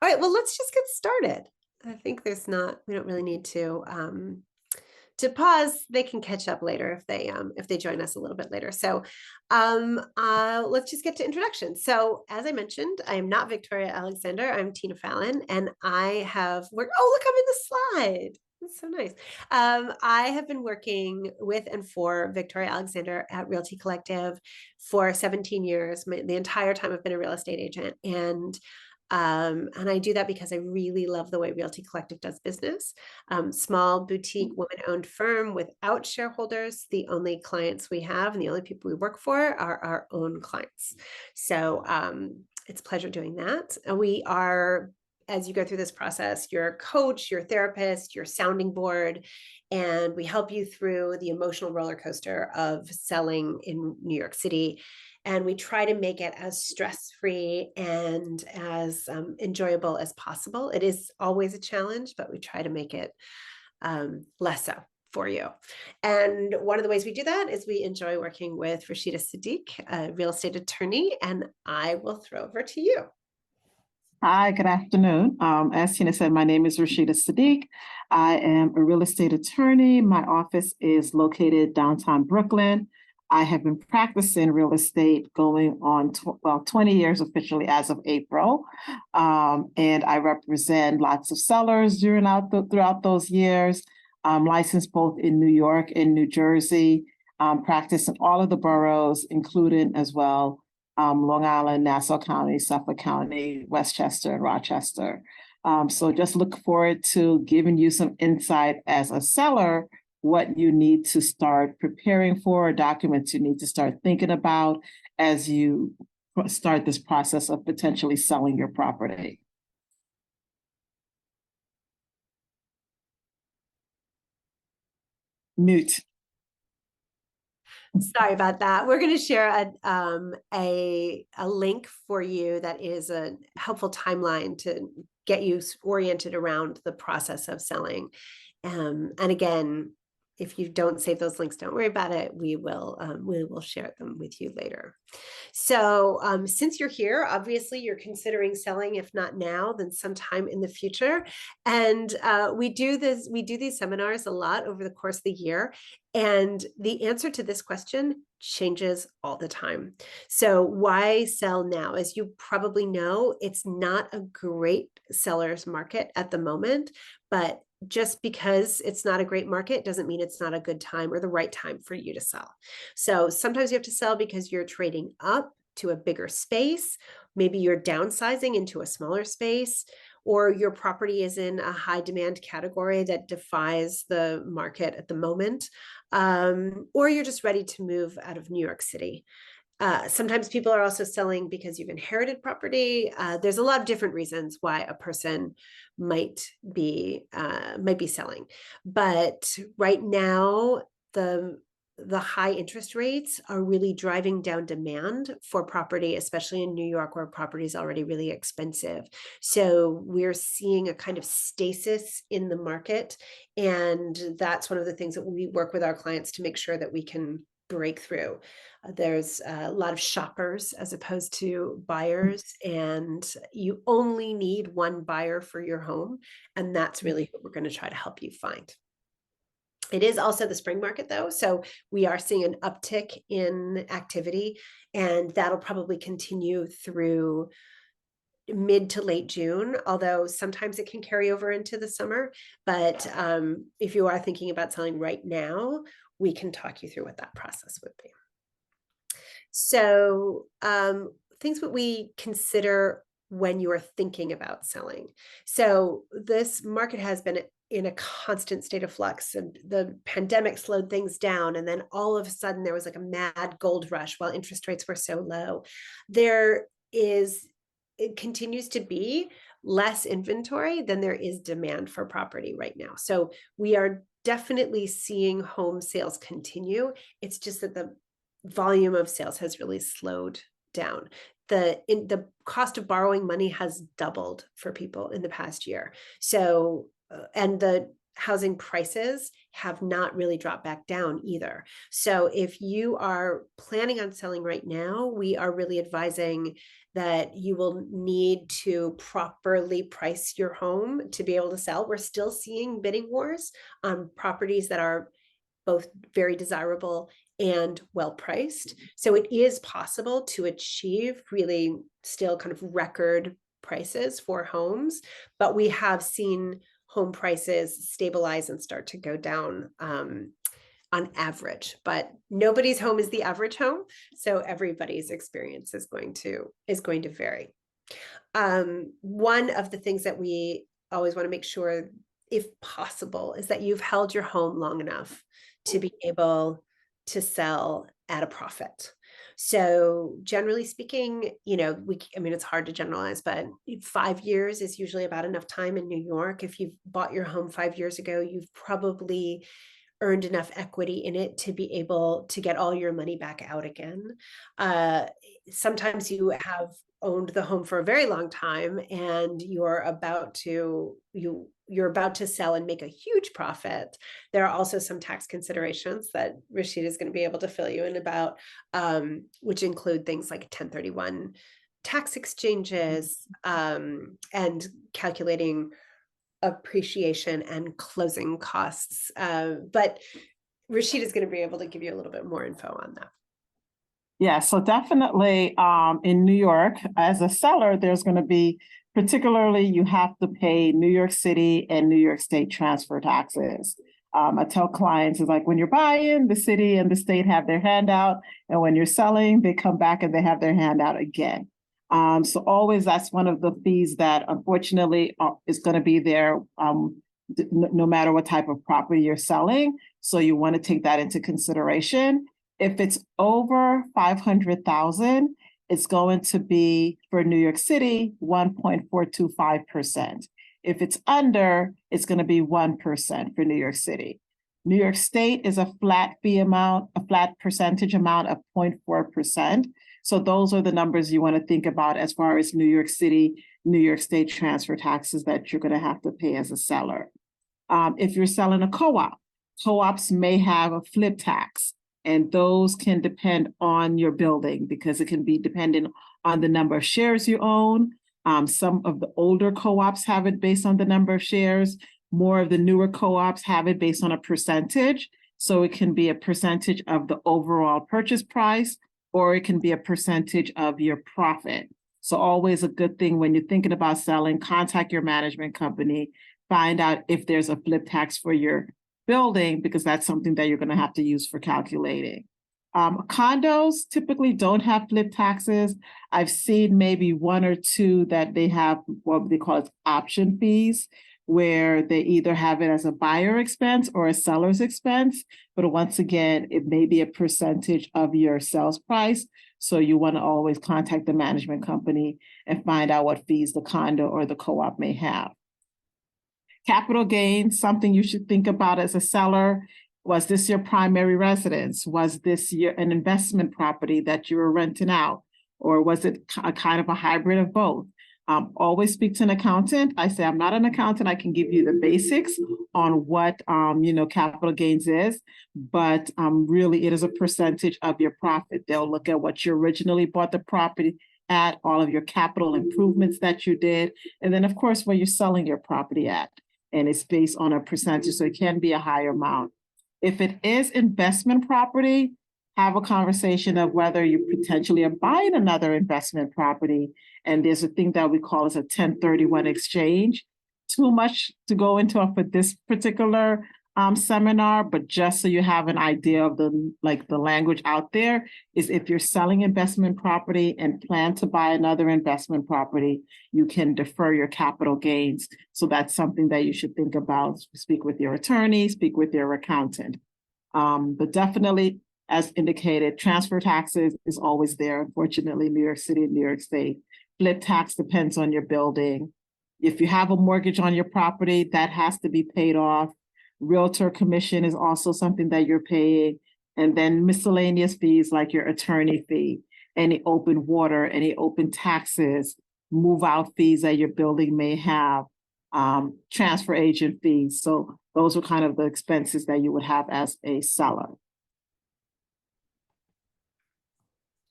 All right, well, let's just get started. I think we don't really need to pause. They can catch up later if they join us a little bit later. So let's just get to introductions. So as I mentioned, I am not Victoria Alexander. I'm Tina Fallon, and I have worked. Oh, look, I'm in the slide. That's so nice. I have been working with and for Victoria Alexander at Realty Collective for 17 years. The entire time I've been a real estate agent, and I do that because I really love the way Realty Collective does business. Small boutique woman-owned firm without shareholders. The only clients we have and the only people we work for are our own clients. So it's a pleasure doing that. And we are, as you go through this process, your coach, your therapist, your sounding board, and we help you through the emotional roller coaster of selling in New York City. And we try to make it as stress-free and as enjoyable as possible. It is always a challenge, but we try to make it less so for you. And one of the ways we do that is we enjoy working with Rashidah Siddiqui, a real estate attorney, and I will throw over to you. Hi, good afternoon. As Tina said, my name is Rashidah Siddiqui. I am a real estate attorney. My office is located downtown Brooklyn. I have been practicing real estate going on 20 years officially as of April. And I represent lots of sellers throughout those years. I'm licensed both in New York and New Jersey, practice in all of the boroughs, including as well Long Island, Nassau County, Suffolk County, Westchester, and Rochester. So just look forward to giving you some insight as a seller, what you need to start preparing for, documents you need to start thinking about as you start this process of potentially selling your property. Mute. Sorry about that. We're going to share a link for you that is a helpful timeline to get you oriented around the process of selling. And again, if you don't save those links, don't worry about it. We will share them with you later. So since you're here, obviously you're considering selling, if not now, then sometime in the future. And we do these seminars a lot over the course of the year. And the answer to this question changes all the time. So why sell now? As you probably know, it's not a great seller's market at the moment, but just because it's not a great market doesn't mean it's not a good time or the right time for you to sell. So sometimes you have to sell because you're trading up to a bigger space. Maybe you're downsizing into a smaller space, or your property is in a high demand category that defies the market at the moment, or you're just ready to move out of New York City. Sometimes people are also selling because you've inherited property. There's a lot of different reasons why a person might be selling. But right now, the high interest rates are really driving down demand for property, especially in New York, where property is already really expensive. So we're seeing a kind of stasis in the market. And that's one of the things that we work with our clients to make sure that we can break through. There's a lot of shoppers as opposed to buyers, and you only need one buyer for your home. And that's really what we're going to try to help you find. It is also the spring market, though, so we are seeing an uptick in activity, and that'll probably continue through mid to late June, although sometimes it can carry over into the summer. But if you are thinking about selling right now, we can talk you through what that process would be. So things that we consider when you are thinking about selling. So this market has been in a constant state of flux, and the pandemic slowed things down. And then all of a sudden there was like a mad gold rush while interest rates were so low. It continues to be less inventory than there is demand for property right now. So we are definitely seeing home sales continue. It's just that the volume of sales has really slowed down. The cost of borrowing money has doubled for people in the past year. So, and the housing prices have not really dropped back down either. So if you are planning on selling right now, we are really advising that you will need to properly price your home to be able to sell. We're still seeing bidding wars on properties that are both very desirable and well priced. So it is possible to achieve really still kind of record prices for homes, but we have seen home prices stabilize and start to go down on average. But nobody's home is the average home, so everybody's experience is going to vary. One of the things that we always want to make sure, if possible, is that you've held your home long enough to be able to sell at a profit. So generally speaking, I mean, it's hard to generalize, but 5 years is usually about enough time in New York. If you've bought your home 5 years ago, you've probably earned enough equity in it to be able to get all your money back out again. Sometimes you have owned the home for a very long time and you're about to sell and make a huge profit. There are also some tax considerations that Rashidah is going to be able to fill you in about, which include things like 1031 tax exchanges, and calculating appreciation and closing costs. But Rashidah is going to be able to give you a little bit more info on that. Yeah, so definitely in New York, as a seller, there's going to be, particularly you have to pay New York City and New York State transfer taxes. I tell clients, it's like when you're buying, the city and the state have their handout, and when you're selling, they come back and they have their handout again. So always that's one of the fees that unfortunately is going to be there no matter what type of property you're selling. So you want to take that into consideration. If it's over 500,000, it's going to be for New York City 1.425%. If it's under, it's going to be 1% for New York City. New York State is a flat fee amount, a flat percentage amount of 0.4%. So those are the numbers you want to think about as far as New York City, New York State transfer taxes that you're going to have to pay as a seller. If you're selling a co-op, co-ops may have a flip tax. And those can depend on your building because it can be dependent on the number of shares you own. Some of the older co-ops have it based on the number of shares. More of the newer co-ops have it based on a percentage. So it can be a percentage of the overall purchase price, or it can be a percentage of your profit. So always a good thing when you're thinking about selling, contact your management company, find out if there's a flip tax for your building, because that's something that you're going to have to use for calculating. Condos typically don't have flip taxes. I've seen maybe one or two that they have what they call option fees, where they either have it as a buyer expense or a seller's expense. But once again, it may be a percentage of your sales price. So you want to always contact the management company and find out what fees the condo or the co-op may have. Capital gains, something you should think about as a seller. Was this your primary residence? Was this an investment property that you were renting out? Or was it a kind of a hybrid of both? Always speak to an accountant. I say, I'm not an accountant. I can give you the basics on what, capital gains is, but really it is a percentage of your profit. They'll look at what you originally bought the property at, all of your capital improvements that you did, and then of course, where you're selling your property at. And it's based on a percentage, so it can be a higher amount. If it is investment property, have a conversation of whether you potentially are buying another investment property. And there's a thing that we call as a 1031 exchange. Too much to go into for this particular seminar, but just so you have an idea of the language out there, is if you're selling investment property and plan to buy another investment property, you can defer your capital gains. So that's something that you should think about. Speak with your attorney, speak with your accountant. But definitely, as indicated, transfer taxes is always there. Unfortunately, New York City and New York State. Flip tax depends on your building. If you have a mortgage on your property, that has to be paid off. Realtor commission is also something that you're paying. And then miscellaneous fees like your attorney fee, any open water, any open taxes, move out fees that your building may have. transfer agent fees. So those are kind of the expenses that you would have as a seller.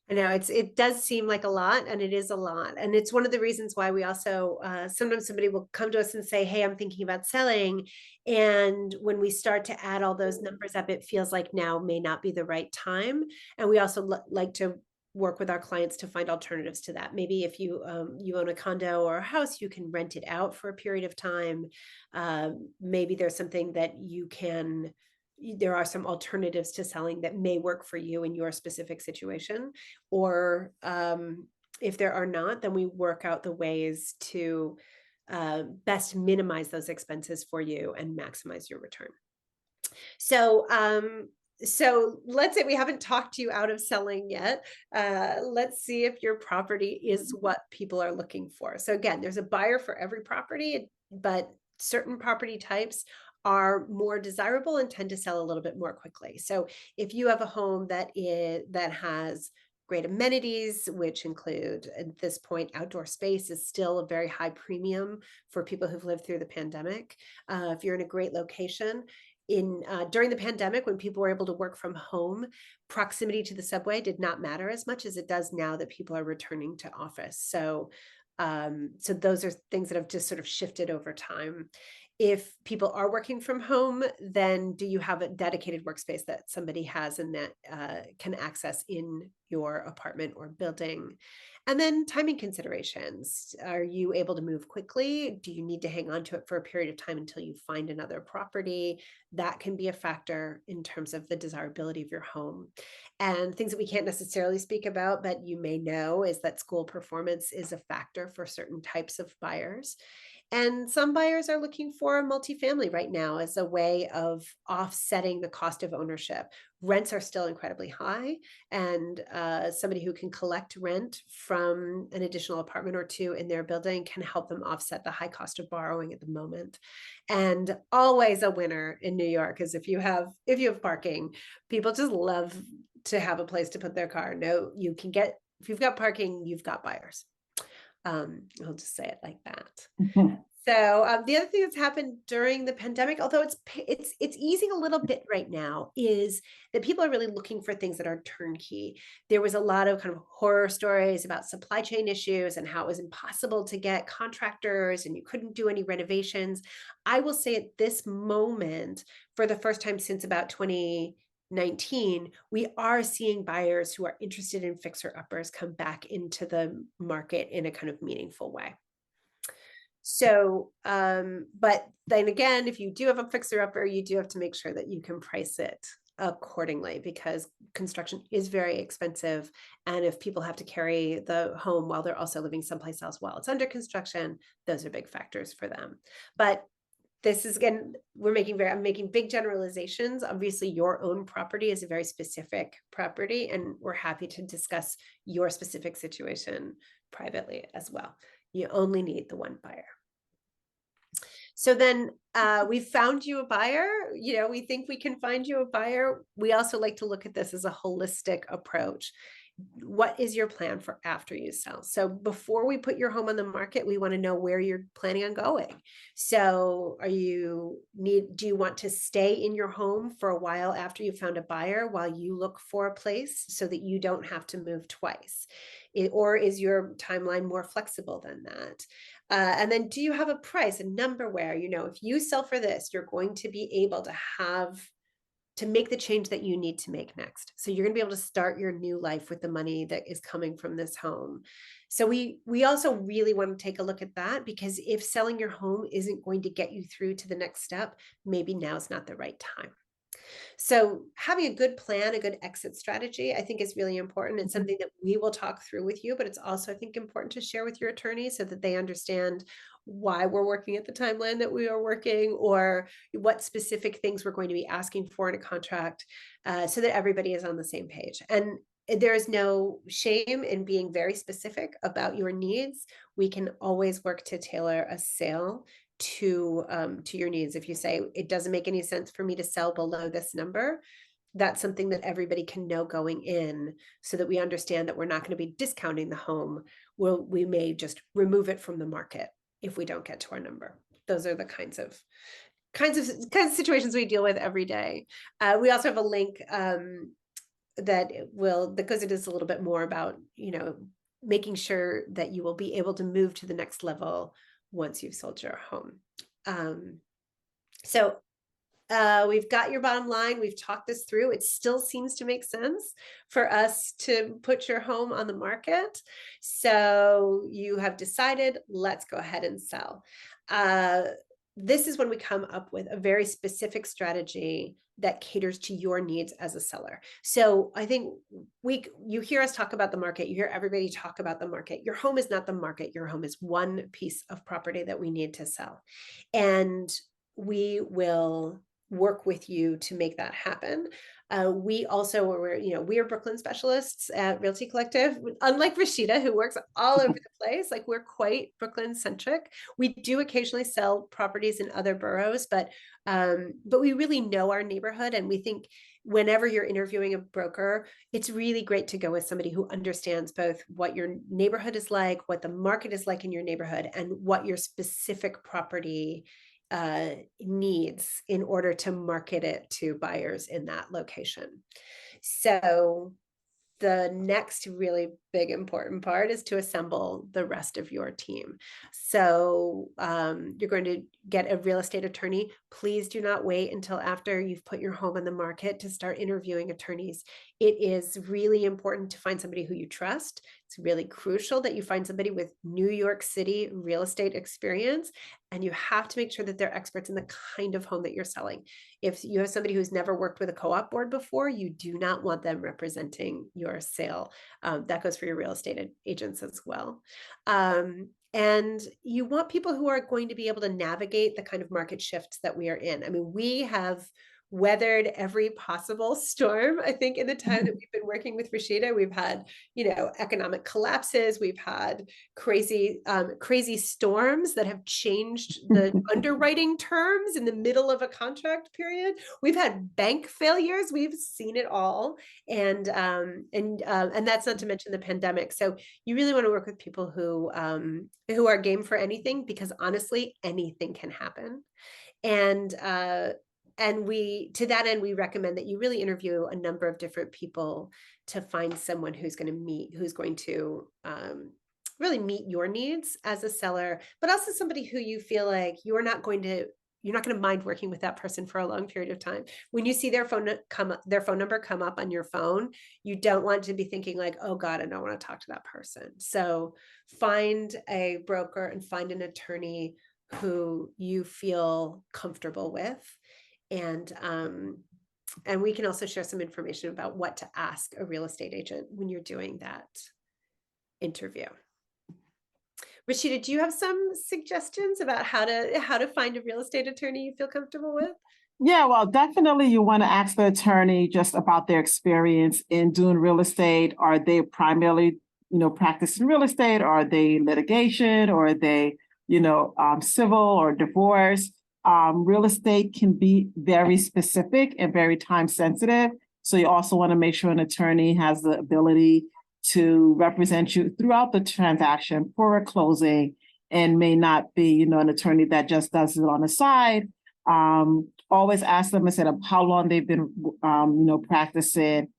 I know it does seem like a lot, and it is a lot. And it's one of the reasons why we also, sometimes somebody will come to us and say, hey, I'm thinking about selling. And when we start to add all those numbers up, it feels like now may not be the right time. And we also like to work with our clients to find alternatives to that. Maybe if you you own a condo or a house, you can rent it out for a period of time. Maybe there's something that you can, there are some alternatives to selling that may work for you in your specific situation. Or if there are not, then we work out the ways to best minimize those expenses for you and maximize your return. So so let's say we haven't talked you out of selling yet. Let's see if your property is what people are looking for. So again, there's a buyer for every property, but certain property types are more desirable and tend to sell a little bit more quickly. So if you have a home that has great amenities, which include, at this point, outdoor space is still a very high premium for people who've lived through the pandemic. If you're in a great location, during the pandemic, when people were able to work from home, proximity to the subway did not matter as much as it does now that people are returning to office. So so those are things that have just sort of shifted over time. If people are working from home, then do you have a dedicated workspace that somebody has and that can access in your apartment or building? And then timing considerations. Are you able to move quickly? Do you need to hang on to it for a period of time until you find another property? That can be a factor in terms of the desirability of your home. And things that we can't necessarily speak about, but you may know, is that school performance is a factor for certain types of buyers. And some buyers are looking for a multifamily right now as a way of offsetting the cost of ownership. Rents are still incredibly high, and somebody who can collect rent from an additional apartment or two in their building can help them offset the high cost of borrowing at the moment. And always a winner in New York is if you have parking. People just love to have a place to put their car. No, you can get, if you've got parking, you've got buyers. I'll just say it like that. So the other thing that's happened during the pandemic, although it's easing a little bit right now, is that people are really looking for things that are turnkey. There was a lot of kind of horror stories about supply chain issues and how it was impossible to get contractors and you couldn't do any renovations. I will say at this moment, for the first time since about 2019, we are seeing buyers who are interested in fixer-uppers come back into the market in a kind of meaningful way. So, but then again, if you do have a fixer-upper, you do have to make sure that you can price it accordingly, because construction is very expensive. And if people have to carry the home while they're also living someplace else while it's under construction, those are big factors for them. But this is, again, I'm making big generalizations. Obviously, your own property is a very specific property, and we're happy to discuss your specific situation privately as well. You only need the one buyer. So then we found you a buyer. You know, we think we can find you a buyer. We also like to look at this as a holistic approach. What is your plan for after you sell? So before we put your home on the market, we want to know where you're planning on going. So do you want to stay in your home for a while after you found a buyer while you look for a place so that you don't have to move twice? Or is your timeline more flexible than that? And then do you have a price, a number where, you know, if you sell for this, you're going to be able to make the change that you need to make next. So you're going to be able to start your new life with the money that is coming from this home. So we also really want to take a look at that, because if selling your home isn't going to get you through to the next step, maybe now's not the right time. So having a good plan, a good exit strategy, I think is really important. It's something that we will talk through with you, but it's also, I think, important to share with your attorney so that they understand why we're working at the timeline that we are working, or what specific things we're going to be asking for in a contract, so that everybody is on the same page. And there is no shame in being very specific about your needs. We can always work to tailor a sale to your needs. If you say it doesn't make any sense for me to sell below this number, that's something that everybody can know going in, so that we understand that we're not going to be discounting the home. We may just remove it from the market if we don't get to our number. those are the kinds of situations we deal with every day. We also have a link that goes into this a little bit more about, making sure that you will be able to move to the next level once you've sold your home. So we've got your bottom line. We've talked this through. It still seems to make sense for us to put your home on the market. So you have decided, let's go ahead and sell. This is when we come up with a very specific strategy that caters to your needs as a seller. So I think you hear us talk about the market, you hear everybody talk about the market. Your home is not the market. Your home is one piece of property that we need to sell. And we will work with you to make that happen. We also we're Brooklyn specialists at Realty Collective. Unlike Rashidah, who works all over the place, like we're quite Brooklyn centric. We do occasionally sell properties in other boroughs, but we really know our neighborhood, and we think whenever you're interviewing a broker, it's really great to go with somebody who understands both what your neighborhood is like, what the market is like in your neighborhood, and what your specific property needs in order to market it to buyers in that location. So the next really big important part is to assemble the rest of your team. So you're going to get a real estate attorney. Please do not wait until after you've put your home on the market to start interviewing attorneys. It is really important to find somebody who you trust. It's really crucial that you find somebody with New York City real estate experience, and you have to make sure that they're experts in the kind of home that you're selling. If you have somebody who's never worked with a co-op board before, you do not want them representing your sale. That goes for your real estate agents as well. And you want people who are going to be able to navigate the kind of market shifts that we are in. I mean, we have weathered every possible storm. I think in the time that we've been working with Rashidah, we've had, economic collapses. We've had crazy storms that have changed the underwriting terms in the middle of a contract period. We've had bank failures. We've seen it all. And that's not to mention the pandemic. So you really want to work with people who are game for anything, because honestly, anything can happen. And to that end, we recommend that you really interview a number of different people to find someone who's going to really meet your needs as a seller, but also somebody who you feel like you're not going to mind working with that person for a long period of time. When you see their phone number come up on your phone, you don't want to be thinking like, oh God, I don't want to talk to that person. So find a broker and find an attorney who you feel comfortable with. And we can also share some information about what to ask a real estate agent when you're doing that interview. Rashidah, do you have some suggestions about how to find a real estate attorney you feel comfortable with? Yeah, well, definitely you want to ask the attorney just about their experience in doing real estate. Are they primarily, practicing real estate? Are they litigation? Or are they, civil or divorce? Real estate can be very specific and very time sensitive. So you also want to make sure an attorney has the ability to represent you throughout the transaction for a closing, and may not be, an attorney that just does it on the side. Always ask them instead of how long they've been, practicing.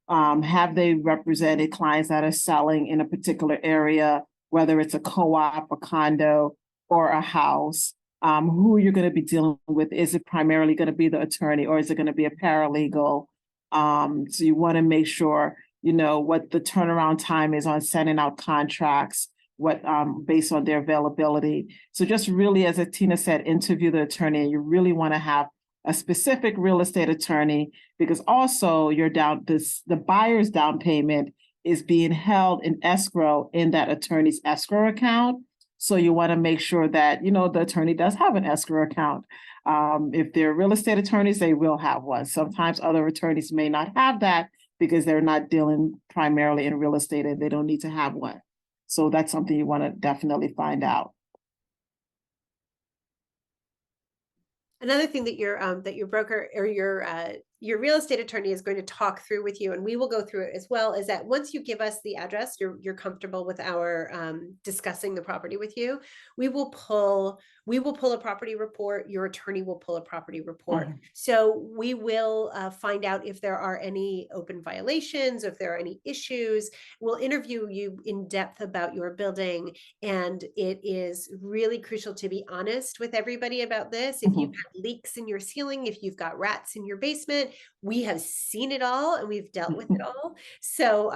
Have they represented clients that are selling in a particular area, whether it's a co-op, a condo, or a house? Who you're going to be dealing with. Is it primarily going to be the attorney, or is it going to be a paralegal? So you want to make sure, what the turnaround time is on sending out contracts, what based on their availability. So just really, as Tina said, interview the attorney. And you really want to have a specific real estate attorney, because also the buyer's down payment is being held in escrow in that attorney's escrow account. So you want to make sure that, the attorney does have an escrow account. If they're real estate attorneys, they will have one. Sometimes other attorneys may not have that because they're not dealing primarily in real estate and they don't need to have one. So that's something you want to definitely find out. Another thing that your broker or your your real estate attorney is going to talk through with you, and we will go through it as well, is that once you give us the address, you're comfortable with our discussing the property with you, we will pull a property report. Your attorney will pull a property report. Mhm. So we will find out if there are any open violations, if there are any issues. We'll interview you in depth about your building. And it is really crucial to be honest with everybody about this. If you've Mhm. got leaks in your ceiling, if you've got rats in your basement, we have seen it all and we've dealt with it all. So,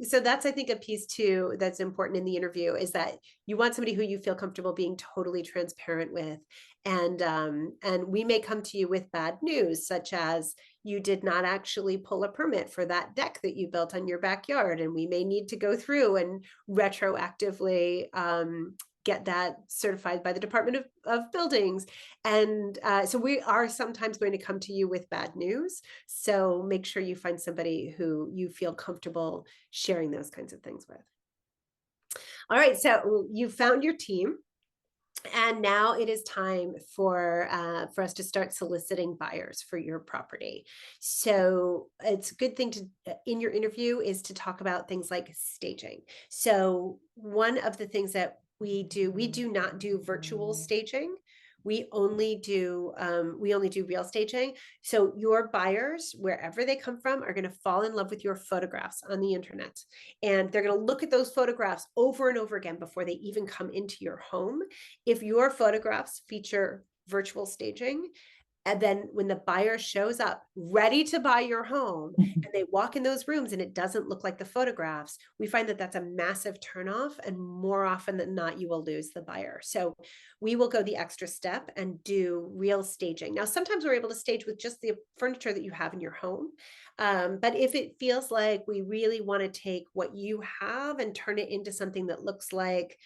so that's, I think, a piece too that's important in the interview, is that you want somebody who you feel comfortable being totally transparent with. And we may come to you with bad news, such as you did not actually pull a permit for that deck that you built on your backyard, and we may need to go through and retroactively get that certified by the Department of Buildings. And so we are sometimes going to come to you with bad news. So make sure you find somebody who you feel comfortable sharing those kinds of things with. All right, so you found your team. And now it is time for us to start soliciting buyers for your property. So it's a good thing to in your interview is to talk about things like staging. So one of the things that we do not do virtual staging. We only do real staging. So your buyers, wherever they come from, are going to fall in love with your photographs on the internet. And they're going to look at those photographs over and over again before they even come into your home. If your photographs feature virtual staging, and then when the buyer shows up ready to buy your home Mhm. and they walk in those rooms and it doesn't look like the photographs, we find that that's a massive turnoff, and more often than not, you will lose the buyer. So we will go the extra step and do real staging. Now, sometimes we're able to stage with just the furniture that you have in your home. But if it feels like we really want to take what you have and turn it into something that looks like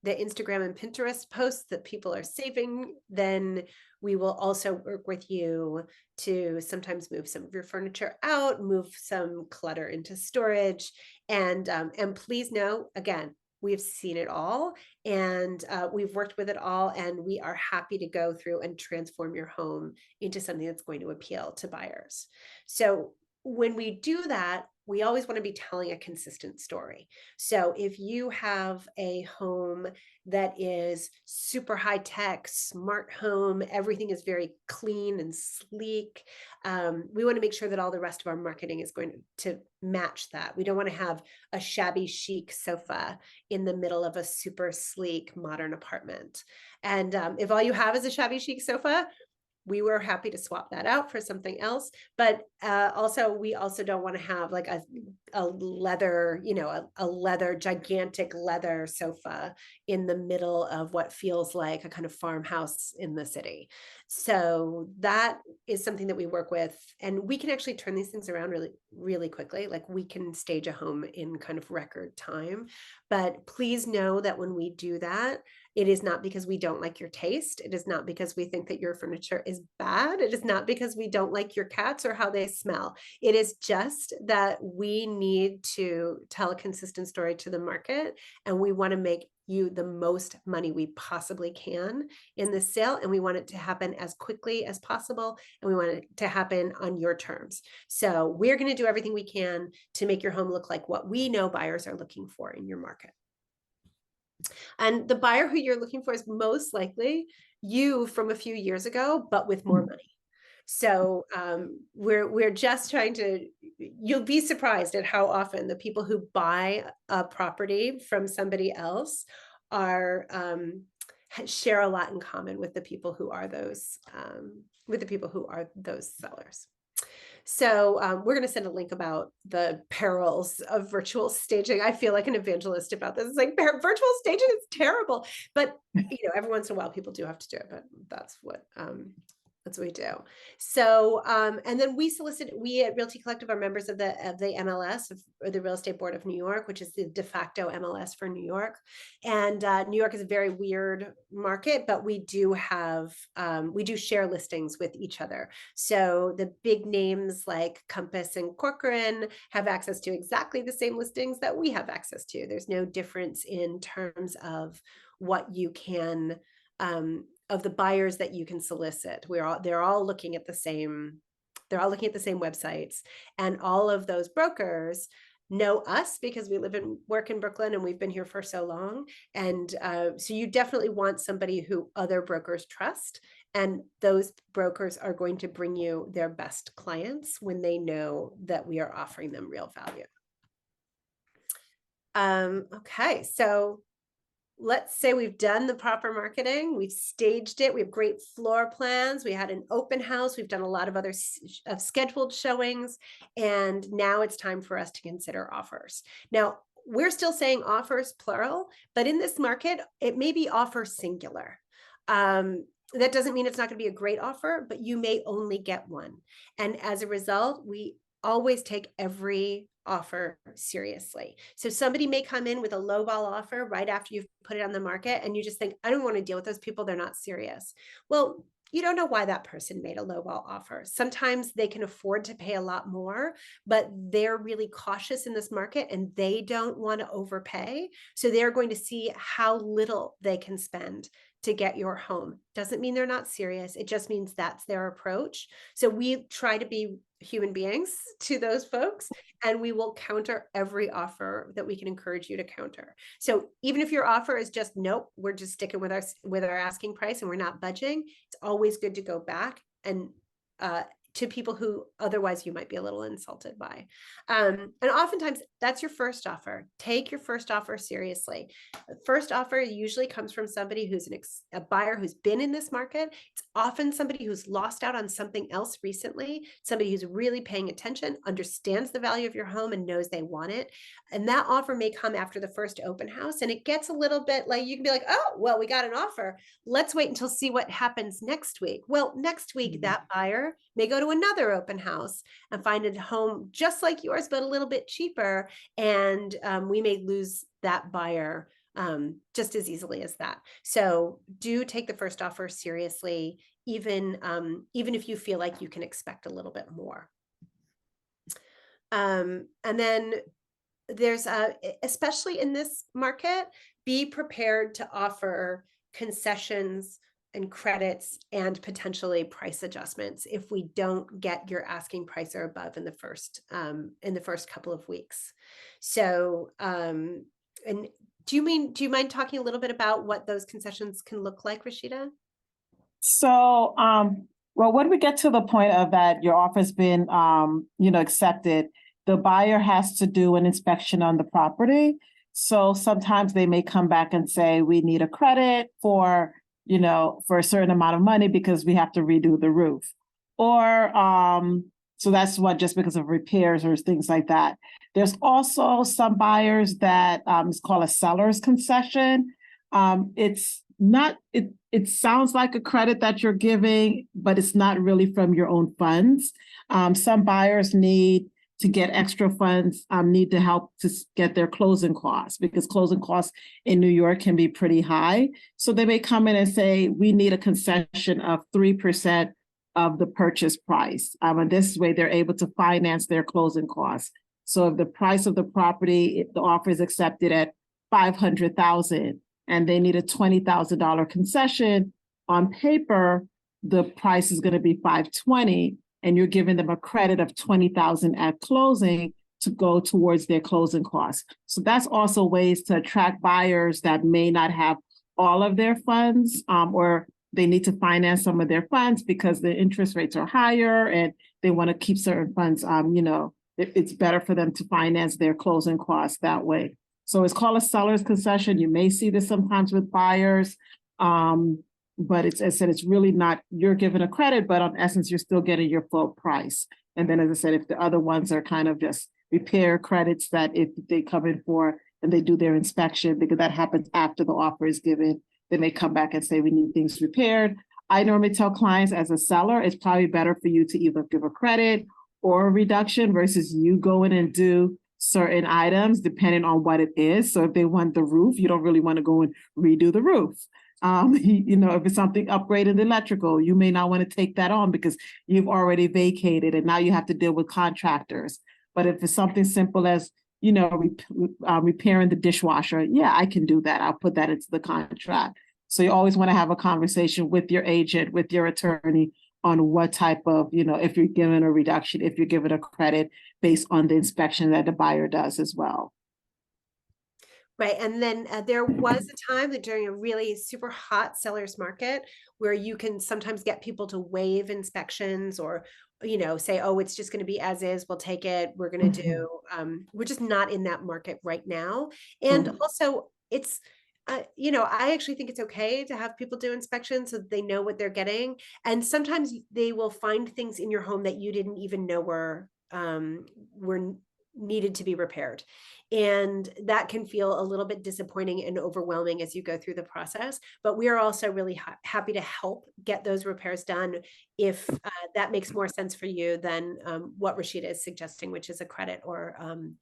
the Instagram and Pinterest posts that people are saving, then we will also work with you to sometimes move some of your furniture out, move some clutter into storage. And please know, again, we've seen it all, and we've worked with it all, and we are happy to go through and transform your home into something that's going to appeal to buyers. So when we do that, we always want to be telling a consistent story. So if you have a home that is super high tech, smart home, everything is very clean and sleek, we want to make sure that all the rest of our marketing is going to match that. We don't want to have a shabby chic sofa in the middle of a super sleek modern apartment. And if all you have is a shabby chic sofa, we were happy to swap that out for something else. But we also don't want to have like a leather, a leather, gigantic leather sofa in the middle of what feels like a kind of farmhouse in the city. So that is something that we work with, and we can actually turn these things around really, really quickly. Like we can stage a home in kind of record time. But please know that when we do that, it is not because we don't like your taste. It is not because we think that your furniture is bad. It is not because we don't like your cats or how they smell. It is just that we need to tell a consistent story to the market, and we want to make you the most money we possibly can in this sale. And we want it to happen as quickly as possible. And we want it to happen on your terms. So we're going to do everything we can to make your home look like what we know buyers are looking for in your market. And the buyer who you're looking for is most likely you from a few years ago, but with more money. So we're just trying to, you'll be surprised at how often the people who buy a property from somebody else are share a lot in common with the people who are those sellers. So we're going to send a link about the perils of virtual staging. I feel like an evangelist about this. It's like virtual staging is terrible, but every once in a while people do have to do it. But that's what we do. So and then we at Realty Collective are members of the MLS, or the Real Estate Board of New York, which is the de facto MLS for New York. And New York is a very weird market, but we do share listings with each other. So the big names like Compass and Corcoran have access to exactly the same listings that we have access to. There's no difference in terms of what you can of the buyers that you can solicit. They're all looking at the same They're all looking at the same websites, and all of those brokers know us because we live and work in Brooklyn and we've been here for so long. And so you definitely want somebody who other brokers trust. And those brokers are going to bring you their best clients when they know that we are offering them real value. Okay, so let's say we've done the proper marketing, we've staged it, we have great floor plans, we had an open house, we've done a lot of other scheduled showings, and now it's time for us to consider offers. Now, we're still saying offers plural, but in this market, it may be offer singular. That doesn't mean it's not going to be a great offer, but you may only get one. And as a result, we always take every offer seriously. So somebody may come in with a lowball offer right after you've put it on the market, and you just think, I don't want to deal with those people. They're not serious. Well, you don't know why that person made a lowball offer. Sometimes they can afford to pay a lot more, but they're really cautious in this market and they don't want to overpay. So they're going to see how little they can spend to get your home. Doesn't mean they're not serious. It just means that's their approach. So we try to be human beings to those folks, and we will counter every offer that we can encourage you to counter. So even if your offer is just, nope, we're just sticking with our asking price and we're not budging, it's always good to go back and to people who otherwise you might be a little insulted by. And oftentimes that's your first offer. Take your first offer seriously. The first offer usually comes from somebody who's a buyer who's been in this market. It's often somebody who's lost out on something else recently, somebody who's really paying attention, understands the value of your home and knows they want it. And that offer may come after the first open house, and it gets a little bit like, you can be like, oh, well, we got an offer. Let's wait until see what happens next week. Well, next week, that buyer may go to another open house and find a home just like yours, but a little bit cheaper. And we may lose that buyer just as easily as that. So do take the first offer seriously, even if you feel like you can expect a little bit more. And then there's especially in this market, be prepared to offer concessions and credits and potentially price adjustments if we don't get your asking price or above in the first couple of weeks. So, and do you mind talking a little bit about what those concessions can look like, Rashidah? So, well, when we get to the point of that your offer's been, accepted, the buyer has to do an inspection on the property. So sometimes they may come back and say, we need a credit for a certain amount of money because we have to redo the roof. Or, so that's just because of repairs or things like that. There's also some buyers that it's called a seller's concession. It's not, it sounds like a credit that you're giving, but it's not really from your own funds. Some buyers need to get extra funds, need to help to get their closing costs, because closing costs in New York can be pretty high. So they may come in and say, we need a concession of 3% of the purchase price. And this way they're able to finance their closing costs. So if the price of the property, if the offer is accepted at $500,000 and they need a $20,000 concession, on paper, the price is going to be $520,000. And you're giving them a credit of $20,000 at closing to go towards their closing costs. So that's also ways to attract buyers that may not have all of their funds, or they need to finance some of their funds because the interest rates are higher and they want to keep certain funds, it's better for them to finance their closing costs that way. So it's called a seller's concession. You may see this sometimes with buyers. But it's, as I said, it's really not, you're given a credit, but in essence, you're still getting your full price. And then, as I said, if the other ones are kind of just repair credits that if they come in for and they do their inspection, because that happens after the offer is given, they may come back and say, we need things repaired. I normally tell clients as a seller, it's probably better for you to either give a credit or a reduction versus you go in and do certain items depending on what it is. So if they want the roof, you don't really want to go and redo the roof. If it's something upgraded electrical, you may not want to take that on because you've already vacated and now you have to deal with contractors. But if it's something simple as, repairing the dishwasher, yeah, I can do that. I'll put that into the contract. So you always want to have a conversation with your agent, with your attorney on what type of, if you're given a reduction, if you're given a credit based on the inspection that the buyer does as well. Right. And then there was a time that during a really super hot seller's market where you can sometimes get people to waive inspections or, say, oh, it's just going to be as is, we'll take it. We're going to do, we're just not in that market right now. And also it's, I actually think it's okay to have people do inspections so that they know what they're getting. And sometimes they will find things in your home that you didn't even know were needed to be repaired. And that can feel a little bit disappointing and overwhelming as you go through the process. But we are also really happy to help get those repairs done if that makes more sense for you than what Rashidah is suggesting, which is a credit or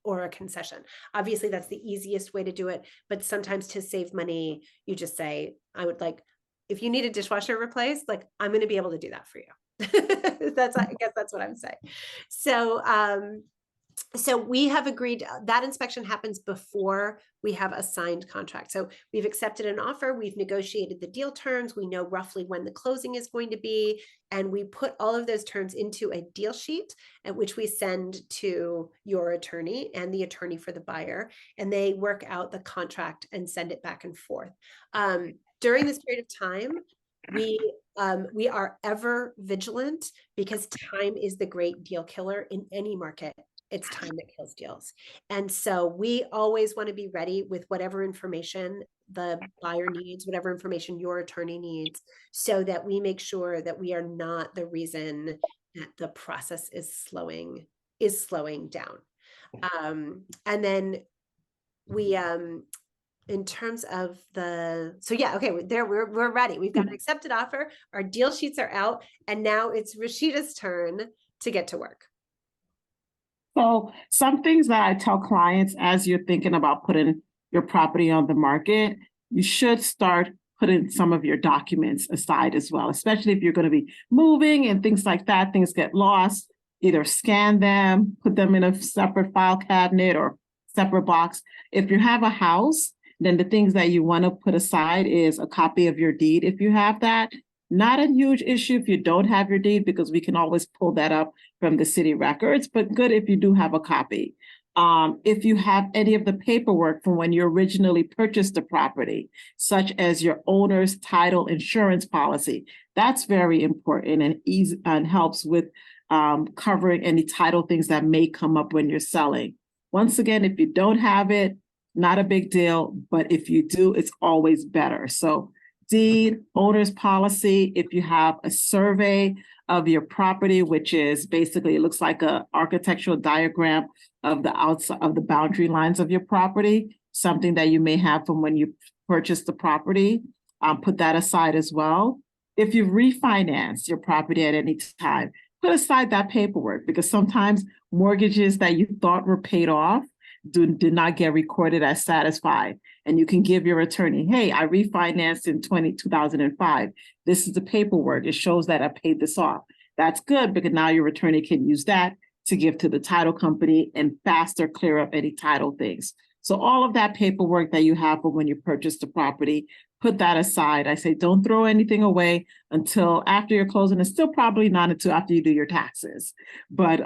a concession. Obviously, that's the easiest way to do it. But sometimes to save money, you just say, I would like, if you need a dishwasher replaced, like I'm going to be able to do that for you. I guess that's what I'm saying. So we have agreed that inspection happens before we have a signed contract. So we've accepted an offer, we've negotiated the deal terms, we know roughly when the closing is going to be, and we put all of those terms into a deal sheet at which we send to your attorney and the attorney for the buyer, and they work out the contract and send it back and forth. During this period of time, we are ever vigilant because time is the great deal killer in any market. It's time that kills deals. And so we always want to be ready with whatever information the buyer needs, whatever information your attorney needs, so that we make sure that we are not the reason that the process is slowing down. And then we, in terms of we're ready. We've got an accepted offer. Our deal sheets are out, and now it's Rashidah's turn to get to work. So some things that I tell clients as you're thinking about putting your property on the market, you should start putting some of your documents aside as well, especially if you're going to be moving and things like that. Things get lost, either scan them, put them in a separate file cabinet or separate box. If you have a house, then the things that you want to put aside is a copy of your deed if you have that. Not a huge issue if you don't have your deed, because we can always pull that up from the city records, but good if you do have a copy. If you have any of the paperwork from when you originally purchased the property, such as your owner's title insurance policy, that's very important and easy and helps with covering any title things that may come up when you're selling. Once again, if you don't have it, not a big deal, but if you do, it's always better. So deed, owner's policy, if you have a survey of your property, which is basically, it looks like an architectural diagram of the outside of the boundary lines of your property, something that you may have from when you purchased the property, put that aside as well. If you refinance your property at any time, put aside that paperwork, because sometimes mortgages that you thought were paid off did not get recorded as satisfied. And you can give your attorney, hey, I refinanced in 2005. This is the paperwork. It shows that I paid this off. That's good, because now your attorney can use that to give to the title company and faster clear up any title things. So all of that paperwork that you have for when you purchased the property, put that aside. I say, don't throw anything away until after your closing. It's still probably not until after you do your taxes, but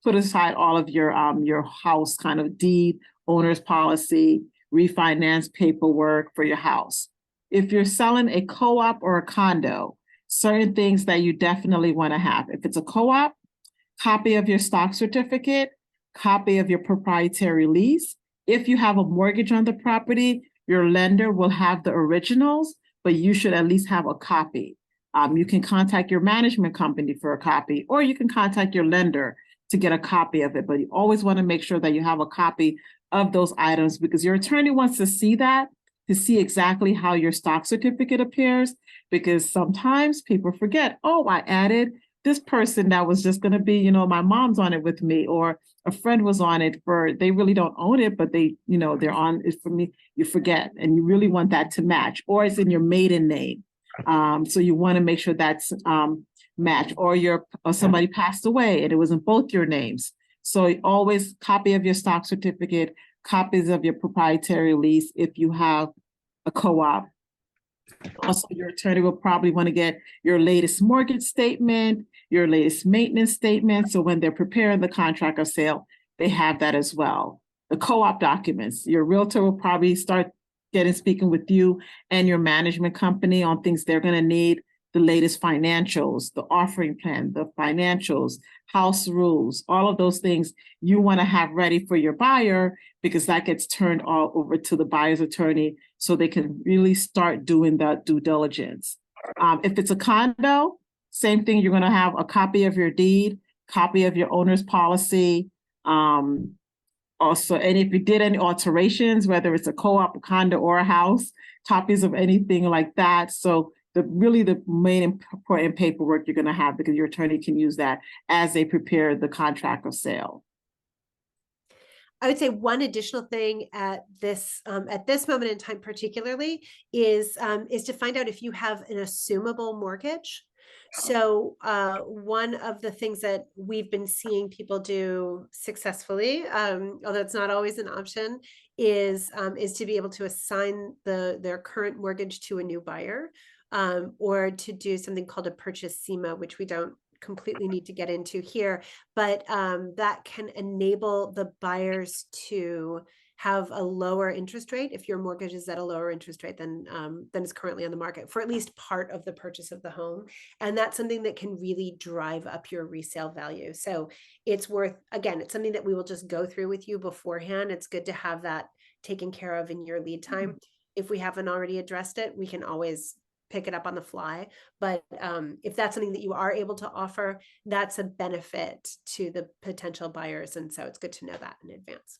put aside all of your house kind of deed, owner's policy, refinance paperwork for your house. If you're selling a co-op or a condo, certain things that you definitely want to have. If it's a co-op, copy of your stock certificate, copy of your proprietary lease. If you have a mortgage on the property, your lender will have the originals, but you should at least have a copy. You can contact your management company for a copy, or you can contact your lender to get a copy of it. But you always want to make sure that you have a copy of those items, because your attorney wants to see that, to see exactly how your stock certificate appears, because sometimes people forget, oh, I added this person that was just going to be, my mom's on it with me, or a friend was on it they really don't own it, but they're on it for me. You forget, and you really want that to match, or it's in your maiden name. So you want to make sure that's match, or somebody passed away and it was in both your names. So always copy of your stock certificate, copies of your proprietary lease if you have a co-op. Also, your attorney will probably want to get your latest mortgage statement, your latest maintenance statement. So when they're preparing the contract of sale, they have that as well. The co-op documents, your realtor will probably start speaking with you and your management company on things they're going to need, the latest financials, the offering plan, the financials, house rules, all of those things you want to have ready for your buyer, because that gets turned all over to the buyer's attorney so they can really start doing that due diligence. If it's a condo, same thing, you're going to have a copy of your deed, copy of your owner's policy. Also, and if you did any alterations, whether it's a co-op, a condo, or a house, copies of anything like that. So the main important paperwork you're going to have, because your attorney can use that as they prepare the contract of sale. I would say one additional thing at this moment in time, particularly, is to find out if you have an assumable mortgage. So one of the things that we've been seeing people do successfully, although it's not always an option, is to be able to assign their current mortgage to a new buyer, or to do something called a purchase CIMA, which we don't completely need to get into here, but that can enable the buyers to have a lower interest rate if your mortgage is at a lower interest rate than is currently on the market for at least part of the purchase of the home. And that's something that can really drive up your resale value. So it's worth, again, it's something that we will just go through with you beforehand. It's good to have that taken care of in your lead time. If we haven't already addressed it, we can always pick it up on the fly. But if that's something that you are able to offer, that's a benefit to the potential buyers. And so it's good to know that in advance.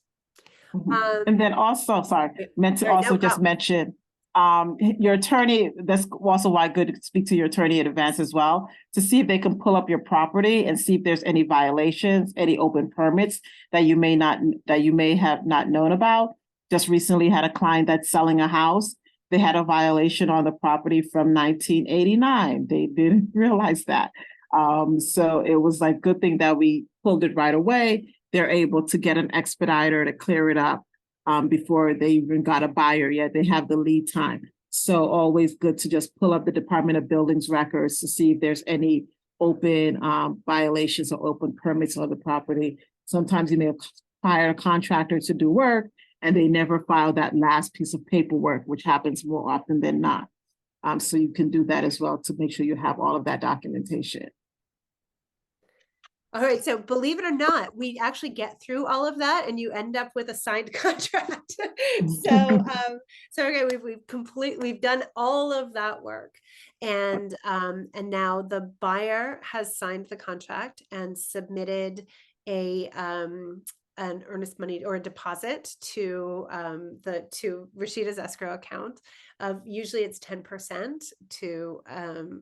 And then also, mention your attorney. That's also why good to speak to your attorney in advance as well, to see if they can pull up your property and see if there's any violations, any open permits that you may have not known about. Just recently had a client that's selling a house. They had a violation on the property from 1989. They didn't realize that. So it was like good thing that we pulled it right away. They're able to get an expediter to clear it up before they even got a buyer yet. They have the lead time. So always good to just pull up the Department of Buildings records to see if there's any open violations or open permits on the property. Sometimes you may have hired a contractor to do work and they never filed that last piece of paperwork, which happens more often than not. So you can do that as well to make sure you have all of that documentation. All right, so believe it or not, we actually get through all of that and you end up with a signed contract. So okay, we've done all of that work. And now the buyer has signed the contract and submitted an earnest money or a deposit to Rashidah's escrow account. Usually it's 10% to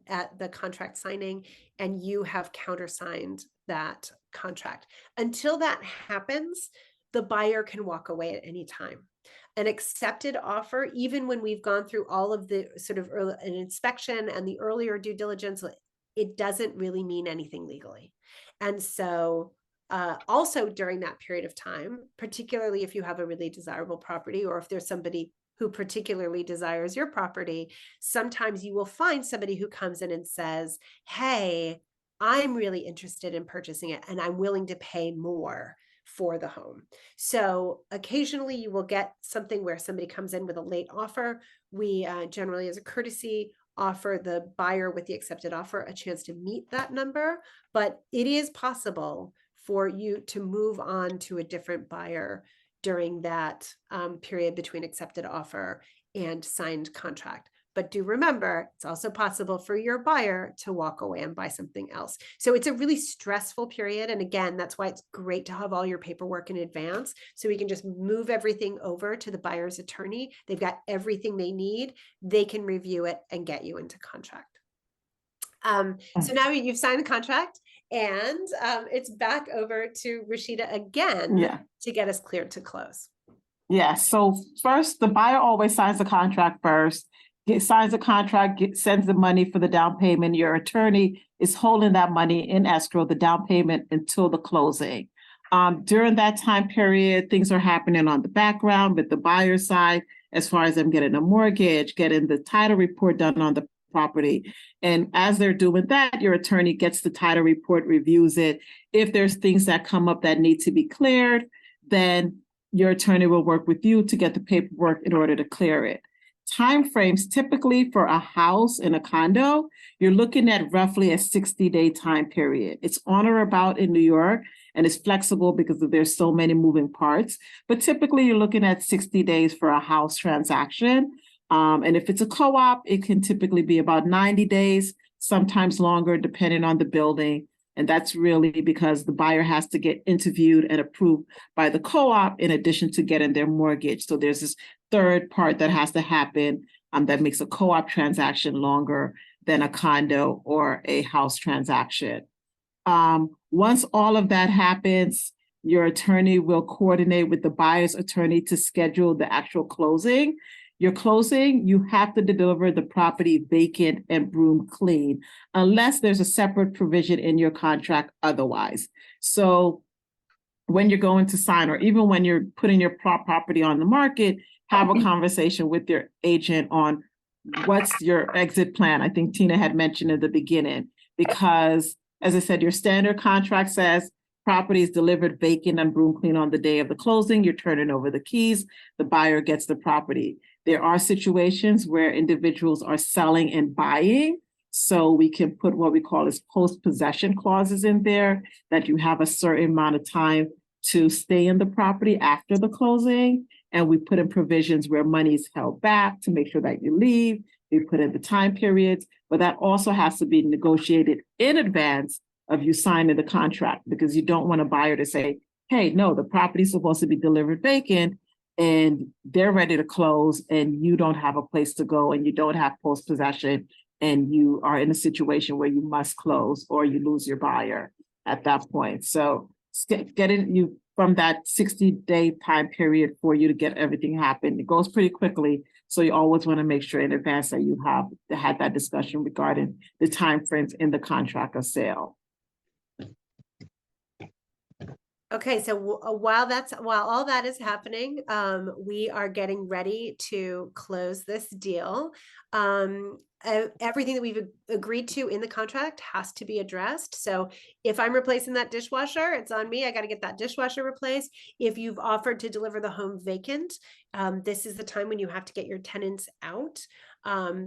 at the contract signing, and you have countersigned that contract. Until that happens, the buyer can walk away at any time. An accepted offer, even when we've gone through all of the sort of an inspection and the earlier due diligence, it doesn't really mean anything legally. And so also during that period of time, particularly if you have a really desirable property, or if there's somebody who particularly desires your property, sometimes you will find somebody who comes in and says, hey, I'm really interested in purchasing it and I'm willing to pay more for the home. So occasionally you will get something where somebody comes in with a late offer. We generally, as a courtesy, offer the buyer with the accepted offer a chance to meet that number, but it is possible for you to move on to a different buyer during that period between accepted offer and signed contract. But do remember, it's also possible for your buyer to walk away and buy something else. So it's a really stressful period. And again, that's why it's great to have all your paperwork in advance. So we can just move everything over to the buyer's attorney. They've got everything they need. They can review it and get you into contract. So now you've signed the contract, and it's back over to Rashidah again to get us cleared to close. Yeah. So first, the buyer always signs the contract first. Signs the contract, sends the money for the down payment. Your attorney is holding that money in escrow, the down payment, until the closing. During that time period, things are happening on the background with the buyer's side as far as them getting a mortgage, getting the title report done on the property. And as they're doing that, your attorney gets the title report, reviews it. If there's things that come up that need to be cleared, then your attorney will work with you to get the paperwork in order to clear it. Timeframes typically for a house and a condo, you're looking at roughly a 60-day time period. It's on or about in New York, and it's flexible because there's so many moving parts. But typically you're looking at 60 days for a house transaction. And if it's a co-op, it can typically be about 90 days, sometimes longer, depending on the building. And that's really because the buyer has to get interviewed and approved by the co-op in addition to getting their mortgage. So there's this third part that has to happen that makes a co-op transaction longer than a condo or a house transaction. Once all of that happens, your attorney will coordinate with the buyer's attorney to schedule the actual closing. Your closing, you have to deliver the property vacant and broom clean, unless there's a separate provision in your contract otherwise. So when you're going to sign, or even when you're putting your property on the market, have a conversation with your agent on what's your exit plan. I think Tina had mentioned at the beginning, because as I said, your standard contract says property is delivered vacant and broom clean on the day of the closing. You're turning over the keys, the buyer gets the property. There are situations where individuals are selling and buying. So we can put what we call as post-possession clauses in there, that you have a certain amount of time to stay in the property after the closing. And we put in provisions where money is held back to make sure that you leave. We put in the time periods, but that also has to be negotiated in advance of you signing the contract, because you don't want a buyer to say, hey, no, the property's supposed to be delivered vacant and they're ready to close and you don't have a place to go and you don't have post-possession and you are in a situation where you must close or you lose your buyer at that point. So getting you from that 60-day time period for you to get everything happen, it goes pretty quickly. So you always want to make sure in advance that you have had that discussion regarding the timeframes in the contract of sale. Okay, so while all that is happening, we are getting ready to close this deal. Everything that we've agreed to in the contract has to be addressed. So if I'm replacing that dishwasher, it's on me. I got to get that dishwasher replaced. If you've offered to deliver the home vacant, this is the time when you have to get your tenants out.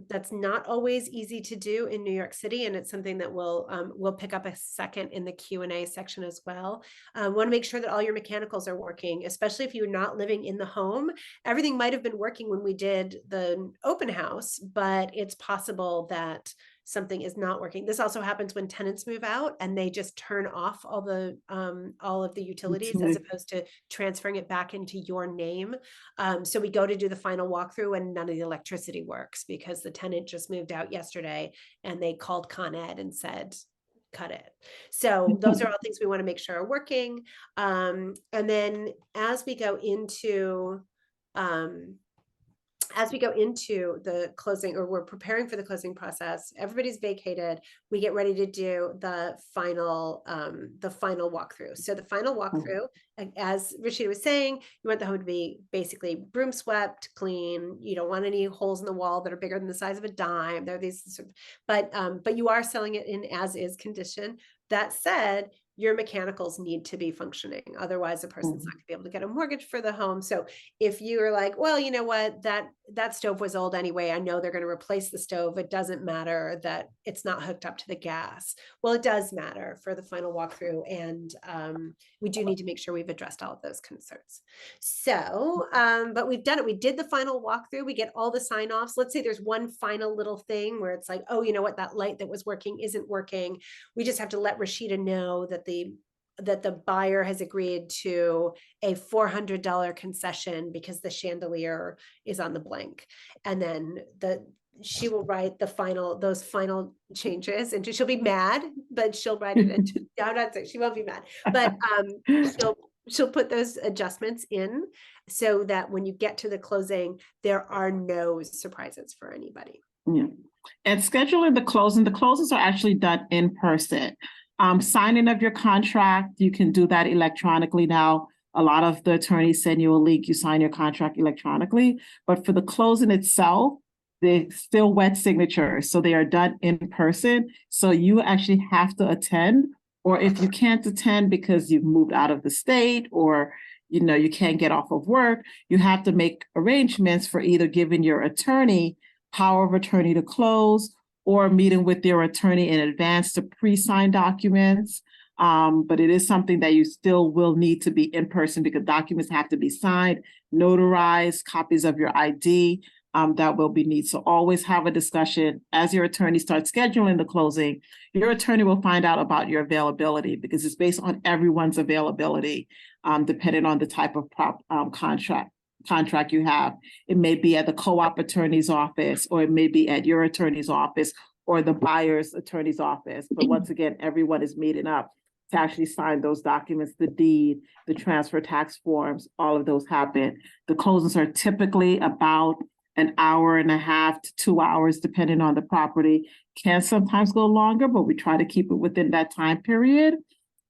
That's not always easy to do in New York City, and it's something that we'll pick up a second in the Q&A section as well. Want to make sure that all your mechanicals are working, especially if you're not living in the home. Everything might have been working when we did the open house, but it's possible that something is not working. This also happens when tenants move out and they just turn off all of the utilities as opposed to transferring it back into your name. So we go to do the final walkthrough and none of the electricity works because the tenant just moved out yesterday and they called Con Ed and said, cut it. So those are all things we want to make sure are working. And then as we go into the closing, or we're preparing for the closing process, everybody's vacated, we get ready to do the final walkthrough. So the final walkthrough, as Rashidah was saying, you want the home to be basically broom swept, clean. You don't want any holes in the wall that are bigger than the size of a dime. There are these sort of, but you are selling it in as is condition. That said, your mechanicals need to be functioning. Otherwise, the person's not gonna be able to get a mortgage for the home. So if you're like, well, you know what, that stove was old anyway, I know they're gonna replace the stove. It doesn't matter that it's not hooked up to the gas. Well, it does matter for the final walkthrough. And we do need to make sure we've addressed all of those concerns. So, but we've done it. We did the final walkthrough. We get all the sign-offs. Let's say there's one final little thing where it's like, oh, you know what, that light that was working isn't working. We just have to let Rashidah know that the buyer has agreed to a $400 concession because the chandelier is on the blank. And then she will write those final changes, and she'll be mad, but she'll write it into, I'm not saying she won't be mad, but she'll put those adjustments in so that when you get to the closing, there are no surprises for anybody. Yeah. And scheduling the closings are actually done in person. Signing of your contract, you can do that electronically now A lot of the attorneys send you a link, you sign your contract electronically, but for the closing itself, they still wet signatures. So they are done in person. So you actually have to attend, or if you can't attend because you've moved out of the state or you can't get off of work, you have to make arrangements for either giving your attorney power of attorney to close or meeting with your attorney in advance to pre-sign documents. But it is something that you still will need to be in person because documents have to be signed, notarized, copies of your ID, that will be needed. So always have a discussion as your attorney starts scheduling the closing. Your attorney will find out about your availability because it's based on everyone's availability, depending on the type of contract you have. It may be at the co-op attorney's office, or it may be at your attorney's office or the buyer's attorney's office. But once again, everyone is meeting up to actually sign those documents, the deed, the transfer tax forms, all of those happen. The closings are typically about an hour and a half to 2 hours, depending on the property. Can sometimes go longer, but we try to keep it within that time period.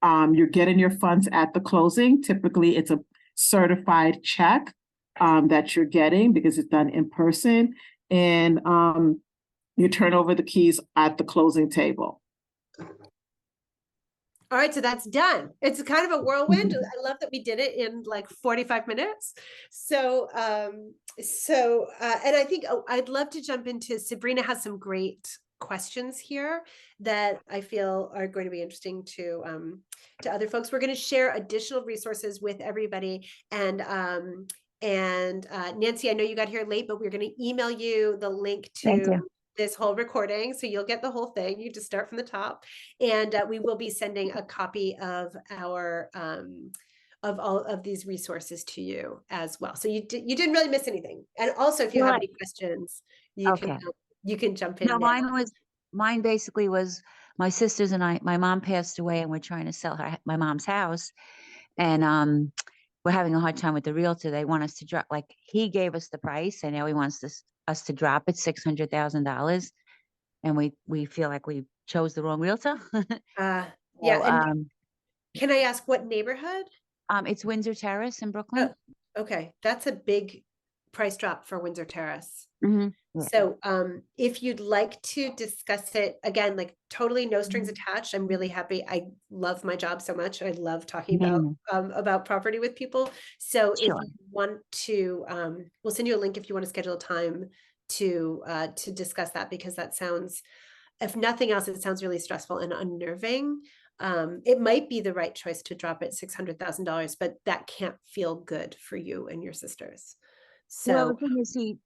You're getting your funds at the closing. Typically, it's a certified check that you're getting because it's done in person. And you turn over the keys at the closing table. All right, so that's done. It's kind of a whirlwind. I love that we did it in like 45 minutes. So, and I think I'd love to jump into, Sabrina has some great questions here that I feel are going to be interesting to other folks. We're going to share additional resources with everybody. And Nancy, I know you got here late, but we're going to email you the link to this whole recording, so you'll get the whole thing. You just start from the top, and we will be sending a copy of our of all of these resources to you as well. So you didn't really miss anything. And also, if you have any questions, you can jump in. No, mine basically was my sisters and I. My mom passed away, and we're trying to sell my mom's house, and we're having a hard time with the realtor. They want us to drop, like he gave us the price, and now he wants us to drop it $600,000, and we feel like we chose the wrong realtor. Yeah. And can I ask what neighborhood? It's Windsor Terrace in Brooklyn. Oh, okay, that's a big price drop for Windsor Terrace. Mm-hmm. Yeah. So if you'd like to discuss it again, like totally no strings attached, I'm really happy. I love my job so much. I love talking about property with people. So if you want to, we'll send you a link if you want to schedule a time to discuss that, because that sounds, if nothing else, it sounds really stressful and unnerving. It might be the right choice to drop it $600,000, but that can't feel good for you and your sisters. So well, the thing is, he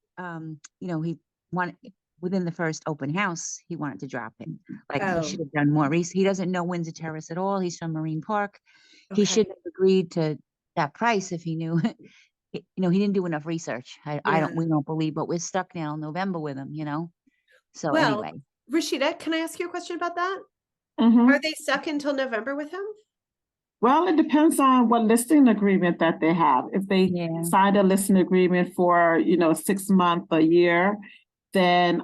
wanted, within the first open house, he wanted to drop it. Like he should have done more research. He doesn't know Windsor Terrace at all. He's from Marine Park. Okay. He shouldn't have agreed to that price if he knew. He didn't do enough research. We don't believe, but we're stuck now in November with him. So well, anyway, Rashidah, can I ask you a question about that? Are they stuck until November with him? Well, it depends on what listing agreement that they have. If they signed a listing agreement for, 6 months, a year, then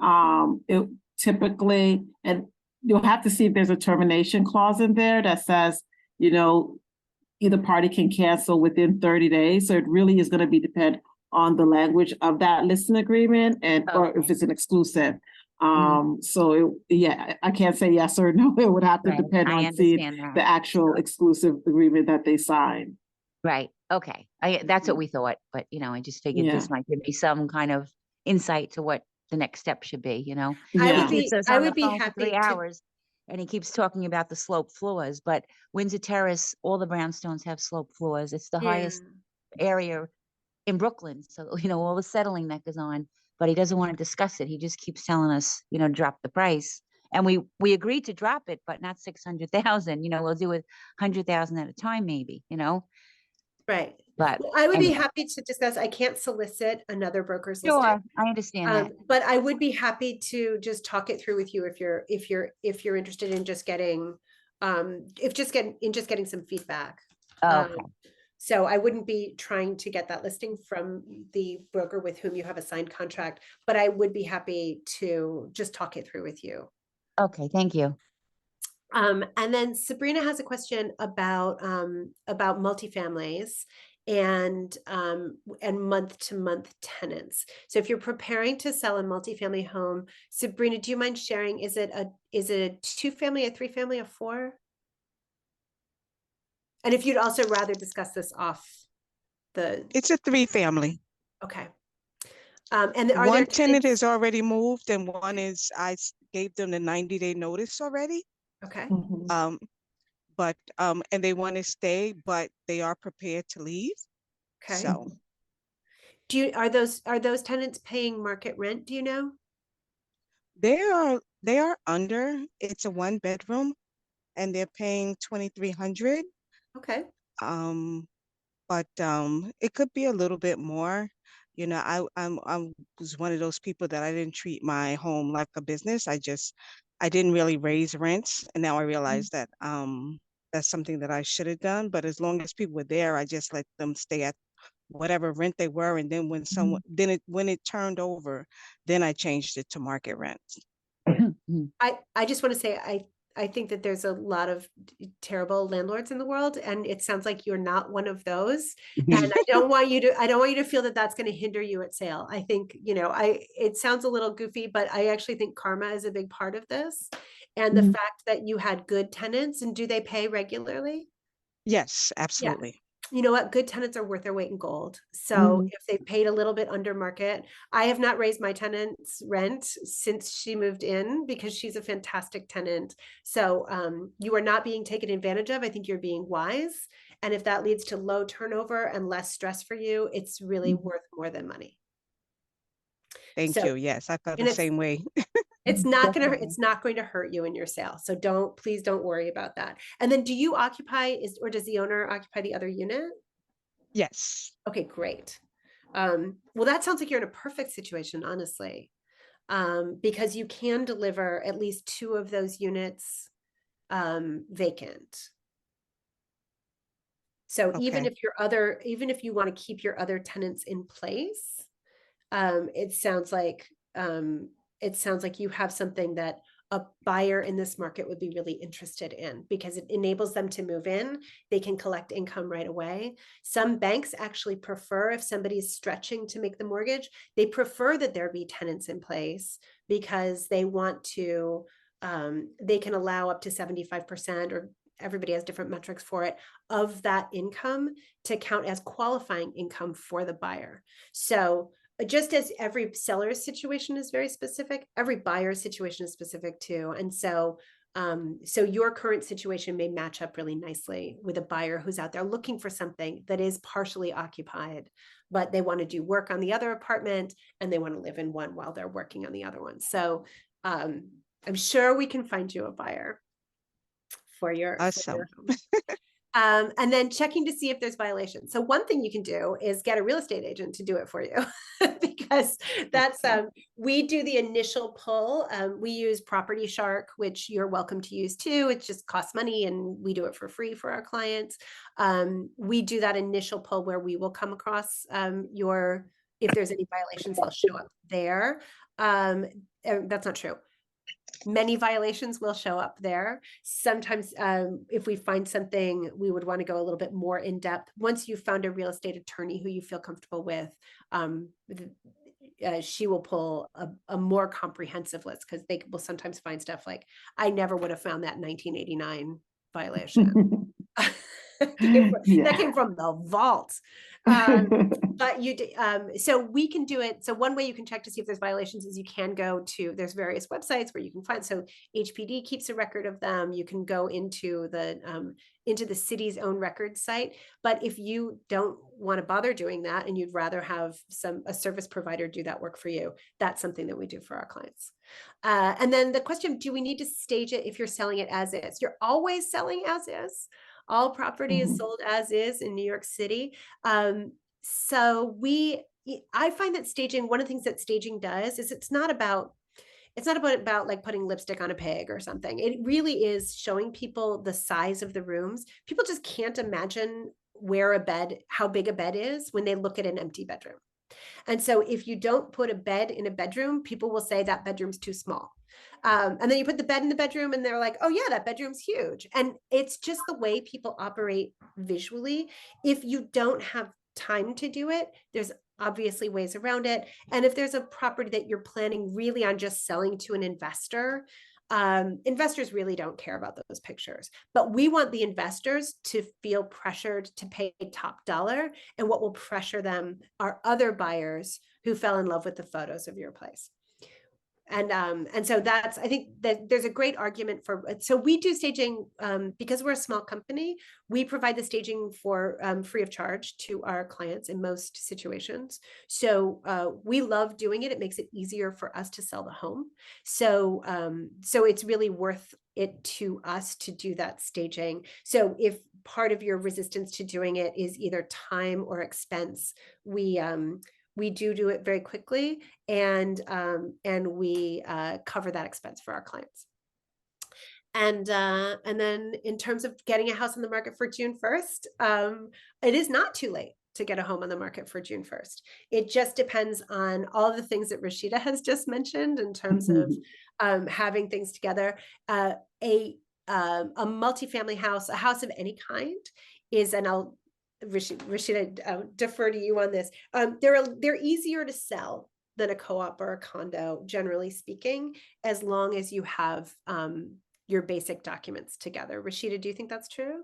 it typically, and you'll have to see if there's a termination clause in there that says, either party can cancel within 30 days. So it really is going to be depend on the language of that listing agreement or if it's an exclusive. So I can't say yes or no. It would have to depend on seeing the actual exclusive agreement that they sign. Right. Okay. That's what we thought, but I just figured this might give me some kind of insight to what the next step should be. I would be happy 3 hours, and he keeps talking about the sloped floors, but Windsor Terrace, all the brownstones have sloped floors. It's the highest area in Brooklyn, so all the settling that goes on. But he doesn't want to discuss it. He just keeps telling us, drop the price. And we agreed to drop it, but not 600,000. We'll do it 100,000 at a time, maybe, Right. But I would be happy to discuss. I can't solicit another broker's listing. Sure, I understand that. But I would be happy to just talk it through with you if you're interested in just getting getting some feedback. Okay. So I wouldn't be trying to get that listing from the broker with whom you have a signed contract, but I would be happy to just talk it through with you. Okay, thank you. And then Sabrina has a question about multifamilies and month-to-month tenants. So if you're preparing to sell a multifamily home, Sabrina, do you mind sharing? Is it a 2-family, a 3-family, a 4? And if you'd also rather discuss this off the, It's a 3-family. okay. And are there One tenant tenants? has already moved, and one is gave them the 90-day notice already. Okay. Um, but and they want to stay, but they are prepared to leave. Okay. So Are those tenants paying market rent? Do you know? they are under. It's a 1-bedroom, and they're paying 2,300. Okay. But it could be a little bit more. You know, I was one of those people that I didn't treat my home like a business. I didn't really raise rents, and now I realize that that's something that I should have done. But as long as people were there, I just let them stay at whatever rent they were, and then when it turned over, then I changed it to market rent. I just want to say I think that there's a lot of terrible landlords in the world, and it sounds like you're not one of those. And I don't want you to feel that that's going to hinder you at sale. I think, it sounds a little goofy, but I actually think karma is a big part of this. And the fact that you had good tenants, and do they pay regularly? Yes, absolutely. You know what? Good tenants are worth their weight in gold. So if they paid a little bit under market, I have not raised my tenant's rent since she moved in because she's a fantastic tenant. So you are not being taken advantage of. I think you're being wise. And if that leads to low turnover and less stress for you, it's really worth more than money. Thank you. Yes, I felt the same way. It's not going to hurt you in your sale. So please don't worry about that. And then do you occupy or does the owner occupy the other unit? Yes. Okay, great. Well, that sounds like you're in a perfect situation, honestly, because you can deliver at least 2 of those units vacant. So even if you want to keep your other tenants in place, it sounds like you have something that a buyer in this market would be really interested in because it enables them to move in. They can collect income right away. Some banks actually prefer, if somebody's stretching to make the mortgage, they prefer that there be tenants in place because they want to, they can allow up to 75%, or everybody has different metrics for it, of that income to count as qualifying income for the buyer. So just as every seller's situation is very specific, every buyer's situation is specific too. And so your current situation may match up really nicely with a buyer who's out there looking for something that is partially occupied, but they want to do work on the other apartment and they want to live in one while they're working on the other one. So I'm sure we can find you a buyer for your home. And then checking to see if there's violations. So one thing you can do is get a real estate agent to do it for you because that's, we do the initial pull. We use Property Shark, which you're welcome to use too. It just costs money and we do it for free for our clients. We do that initial pull where we will come across if there's any violations, they'll show up there. That's not true. Many violations will show up there. Sometimes if we find something, we would want to go a little bit more in depth. Once you've found a real estate attorney who you feel comfortable with, she will pull a more comprehensive list because they will sometimes find stuff like, I never would have found that 1989 violation. That came from the vault. But so we can do it. So one way you can check to see if there's violations is you can go to, there's various websites where you can find, so HPD keeps a record of them. You can go into the city's own records site. But if you don't want to bother doing that and you'd rather have a service provider do that work for you, that's something that we do for our clients. And then the question, do we need to stage it if you're selling it as is? You're always selling as is. All property is sold as is in New York City. So I find that staging, one of the things that staging does is it's not about like putting lipstick on a pig or something. It really is showing people the size of the rooms. People just can't imagine how big a bed is when they look at an empty bedroom. And so if you don't put a bed in a bedroom, people will say that bedroom's too small. And then you put the bed in the bedroom and they're like, oh yeah, that bedroom's huge. And it's just the way people operate visually. If you don't have time to do it, there's obviously ways around it. And if there's a property that you're planning really on just selling to an investor, investors really don't care about those pictures, but we want the investors to feel pressured to pay top dollar. And what will pressure them are other buyers who fell in love with the photos of your place. And so that's, I think that there's a great argument for, so we do staging, because we're a small company, we provide the staging for free of charge to our clients in most situations. So we love doing it. It makes it easier for us to sell the home. So it's really worth it to us to do that staging. So if part of your resistance to doing it is either time or expense, we do it very quickly, and we cover that expense for our clients. And then in terms of getting a house on the market for June 1st, it is not too late to get a home on the market for June 1st. It just depends on all the things that Rashidah has just mentioned in terms of having things together. A multifamily house, a house of any kind, is, and I'll Rashidah, defer to you on this. They're easier to sell than a co-op or a condo, generally speaking, as long as you have your basic documents together. Rashidah, do you think that's true?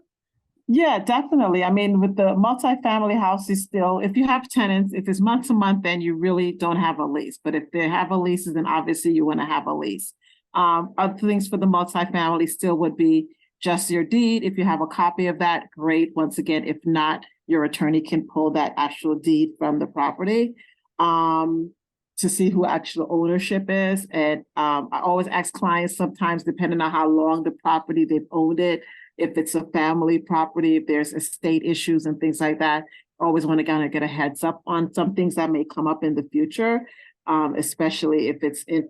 Yeah, definitely. I mean, with the multifamily houses still, if you have tenants, if it's month to month, then you really don't have a lease. But if they have a lease, then obviously you want to have a lease. Other things for the multifamily still would be just your deed. If you have a copy of that, great. Once again, if not, your attorney can pull that actual deed from the property to see who actual ownership is. And I always ask clients, sometimes depending on how long the property they've owned it, if it's a family property, if there's estate issues and things like that, always want to kind of get a heads up on some things that may come up in the future, especially if it's in,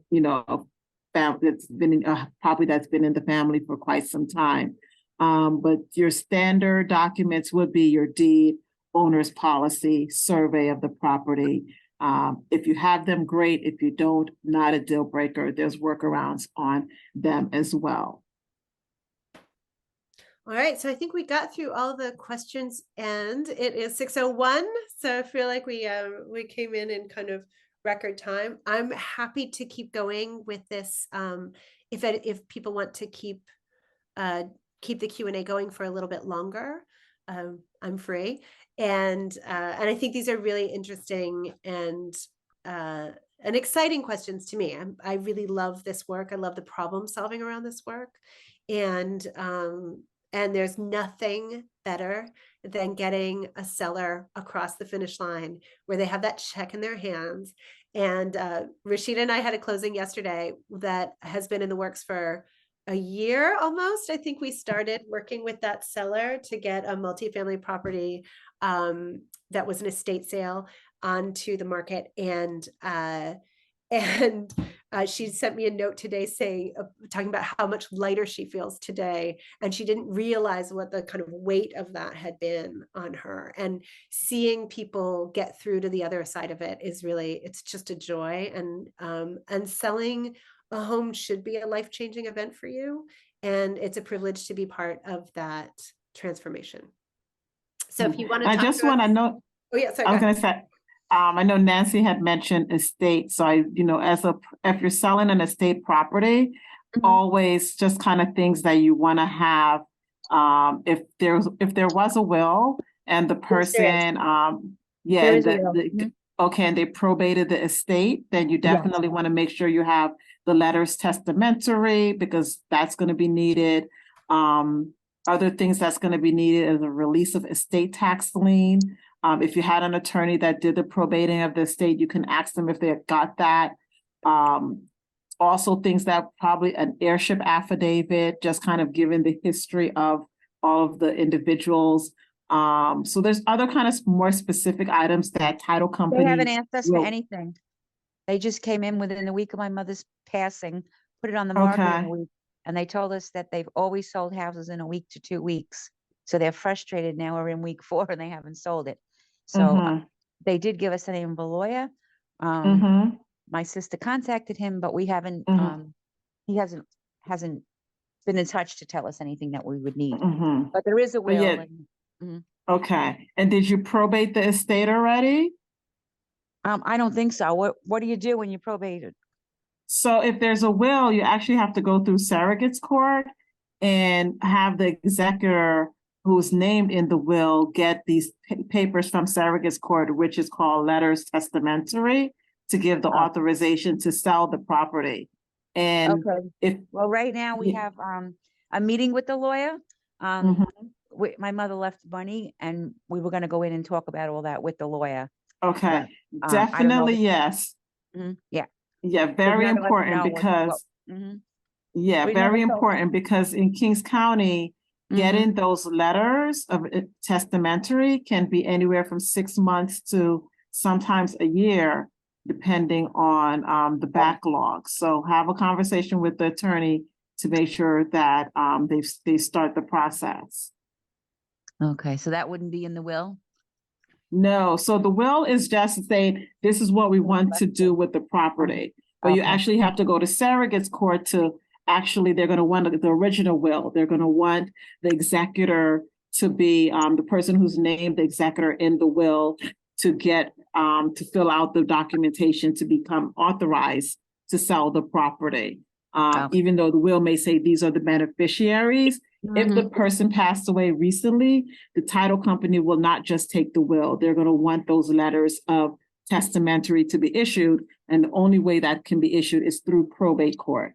that's been in a property that's been in the family for quite some time. But your standard documents would be your deed, owner's policy, survey of the property. If you have them, great. If you don't, not a deal breaker. There's workarounds on them as well. All right, so I think we got through all the questions, and it is 6:01. So I feel like we came in kind of record time. I'm happy to keep going with this. If people want to keep the Q&A going for a little bit longer, I'm free. And I think these are really interesting and exciting questions to me. I really love this work. I love the problem solving around this work, and there's nothing better than getting a seller across the finish line where they have that check in their hands. And Rashidah and I had a closing yesterday that has been in the works for a year almost. I think we started working with that seller to get a multifamily property that was an estate sale onto the market. And she sent me a note today saying, talking about how much lighter she feels today. And she didn't realize what the kind of weight of that had been on her. And seeing people get through to the other side of it is really, it's just a joy. And selling a home should be a life-changing event for you. And it's a privilege to be part of that transformation. So if you want to I just want to know. Oh yeah, sorry. I was going to say, I know Nancy had mentioned estate. So if you're selling an estate property, always just kind of things that you want to have. If there was a will and the person, okay, and they probated the estate, then you definitely want to make sure you have the letters testamentary, because that's going to be needed. Other things that's going to be needed is a release of estate tax lien. If you had an attorney that did the probating of the estate, you can ask them if they got that. Also things that probably an heirship affidavit, just kind of given the history of all of the individuals. So there's other kind of more specific items that title companies. They haven't asked us for anything. They just came in within a week of my mother's passing, put it on the market in a week, and they told us that they've always sold houses in a week to 2 weeks. So they're frustrated now. We're in week 4 and they haven't sold it. So they did give us the name of a lawyer. My sister contacted him, but we haven't he hasn't been in touch to tell us anything that we would need. Mhm. But there is a But will. yet, And, okay. And did you probate the estate already? I don't think so. What do you do when you probate it? So if there's a will, you actually have to go through surrogate's court and have the executor who's named in the will get these papers from surrogate's court, which is called letters testamentary, to give the Oh, authorization to sell the property. And okay. if, Well, right now we yeah, have a meeting with the lawyer. mhm, My mother left money, and we were going to go in and talk about all that with the lawyer. okay, But I don't know. definitely yes. Yeah, Yeah, because very none of us important know because mhm. yeah, We never very told. important because in Kings County, getting those letters of testamentary can be anywhere from 6 months to sometimes a year, depending on the backlog. So have a conversation with the attorney to make sure that they start the process. Okay, so that wouldn't be in the will? No, so the will is just saying this is what we want to do with the property. But you Okay. actually have to go to surrogate's court to actually, they're going to want the original will. They're going to want the executor to be the person who's named the executor in the will to get to fill out the documentation to become authorized to sell the property. Okay. Even though the will may say these are the beneficiaries, if the person passed away recently, the title company will not just take the will. They're going to want those letters of testamentary to be issued. And the only way that can be issued is through probate court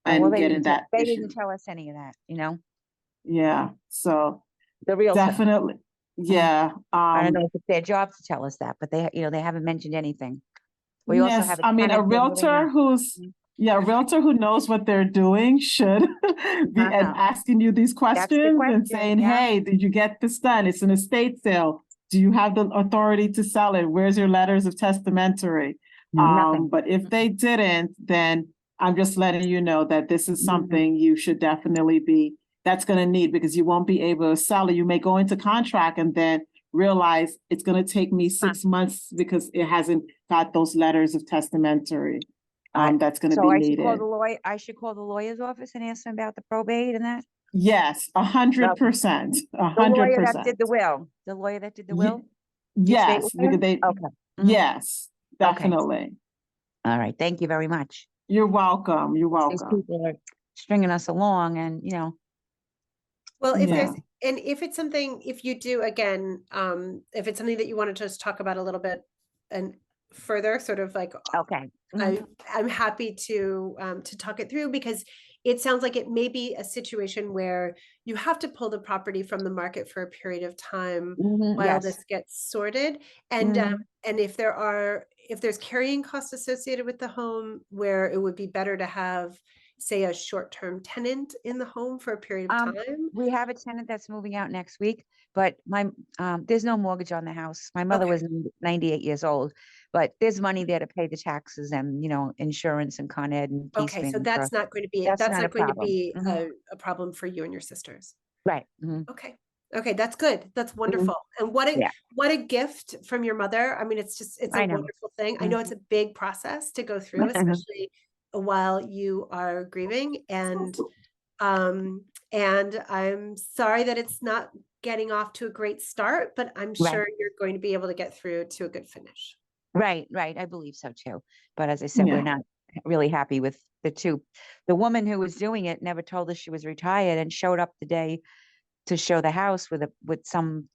Well, and they getting that they issued. didn't tell us any of that, you know, Yeah. So the realtor. definitely. Yeah. I don't know if it's their job to tell us that, but they haven't mentioned anything. We also Yes, have a I mean, a tenant there living realtor there. who's, yeah, a realtor who knows what they're doing should be and asking you these That's the questions and question, saying, yeah. hey, did you get this done? It's an estate sale. Do you have the authority to sell it? Where's your letters of testamentary? Nothing. But if they didn't, then I'm just letting you know that this is Mhm. something you should definitely be, that's going to need because you won't be able to sell it. You may go into contract and then realize it's going to take me 6 months because it hasn't got those letters of testamentary that's going to So be I should call needed. the lawyer. I should call the lawyer's office and ask them about the probate and that. Yes, 100%, The lawyer that 100%. did the will. The lawyer that did the will. Your state Yes, lawyer? because they, Okay. Mhm. yes, Okay. definitely. All right. Thank you very much. You're welcome. You're These welcome. people are stringing us along, and Well, if Yeah. there's, and if it's something, if you do, again, if it's something that you want to just talk about a little bit and further, sort of like, okay. Mhm. I'm happy to talk it through because it sounds like it may be a situation where you have to pull the property from the market for a period of time Mhm. while Yes. this gets sorted. And Mhm. and if there's carrying costs associated with the home where it would be better to have, say, a short-term tenant in the home for a period of time. We have a tenant that's moving out next week, but there's no mortgage on the house. My mother Okay. was 98 years old, but there's money there to pay the taxes and, insurance and Con Ed and Okay, so Keyspan. that's not going to be That's not a problem. Mhm. a problem for you and your sisters. Right. Mhm. Okay. Okay, that's good. That's Mhm. wonderful. And Yeah, what a gift from your mother. I mean, it's a I know. wonderful thing. I know it's a big process to go through, especially while you are grieving. And I'm sorry that it's not getting off to a great start, but I'm Right. sure you're going to be able to get through to a good finish. Right. I believe so too. But as I said, we're Yeah. not really happy with the two. The woman who was doing it never told us she was retired and showed up the day to show the house with some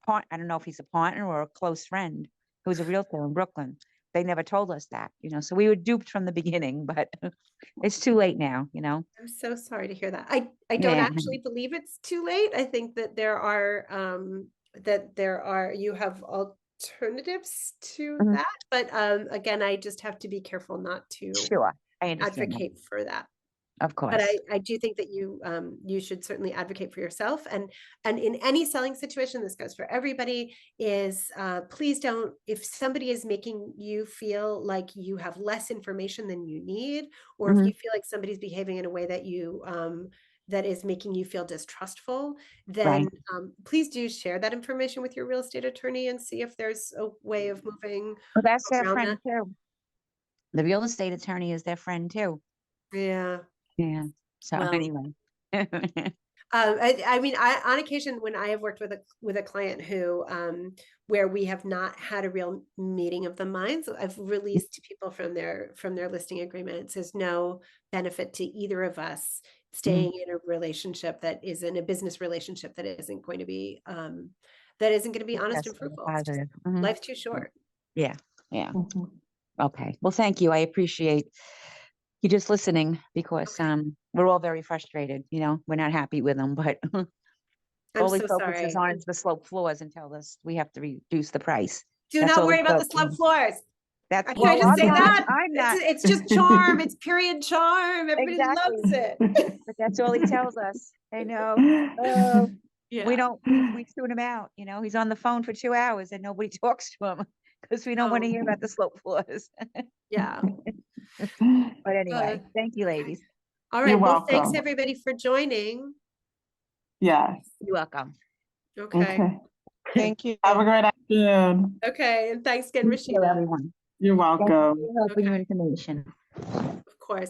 I don't know if he's a partner or a close friend who's a realtor in Brooklyn. They never told us that, so we were duped from the beginning, but it's too late now, I'm so sorry to hear that. I don't Yeah. actually believe it's too late. I think that you have alternatives to Mhm. that. But again, I just have to be careful not to Sure. I understand that. advocate for that. Of But course. I do think that you should certainly advocate for yourself, and in any selling situation, this goes for everybody, is please don't, if somebody is making you feel like you have less information than you need, or if Mhm. you feel like somebody's behaving in a way that that is making you feel distrustful, then Right. please do share that information with your real estate attorney and see if there's a way of moving Well, that's their around that. friend too. The real estate attorney is their friend too. Yeah. Yeah. So Well, anyway. I mean, on occasion when I have worked with a client who where we have not had a real meeting of the minds, I've released people from their listing agreements. There's no benefit to either of us staying in a relationship that isn't a business relationship that isn't going to be honest and fruitful. It's just, Positive. life's too short. Yeah. Yeah. Mhm. Okay. Well, thank you. I appreciate you just listening because we're all very frustrated. We're not happy with them, but I'm all he so focuses sorry. on is the slope floors and tell us we have to reduce the price. Do That's not all he worry about the focuses slope floors. That's Can I well, just say I'm that? not It's just charm. It's period charm. Everybody exactly, loves it. but that's all he tells us. I know. Oh, we Yeah. don't. We tune him out. He's on the phone for 2 hours and nobody talks to him because we don't want to hear about the slope floors. Yeah. But anyway, thank you, Okay. ladies. All You're right. Well, thanks welcome. everybody for joining. Yes. You're welcome. Okay. Okay. Thank you. Have a great afternoon. Okay. And thanks again, Thank you, Rashidah. everyone. You're Thank you welcome. for your help and your Okay. information.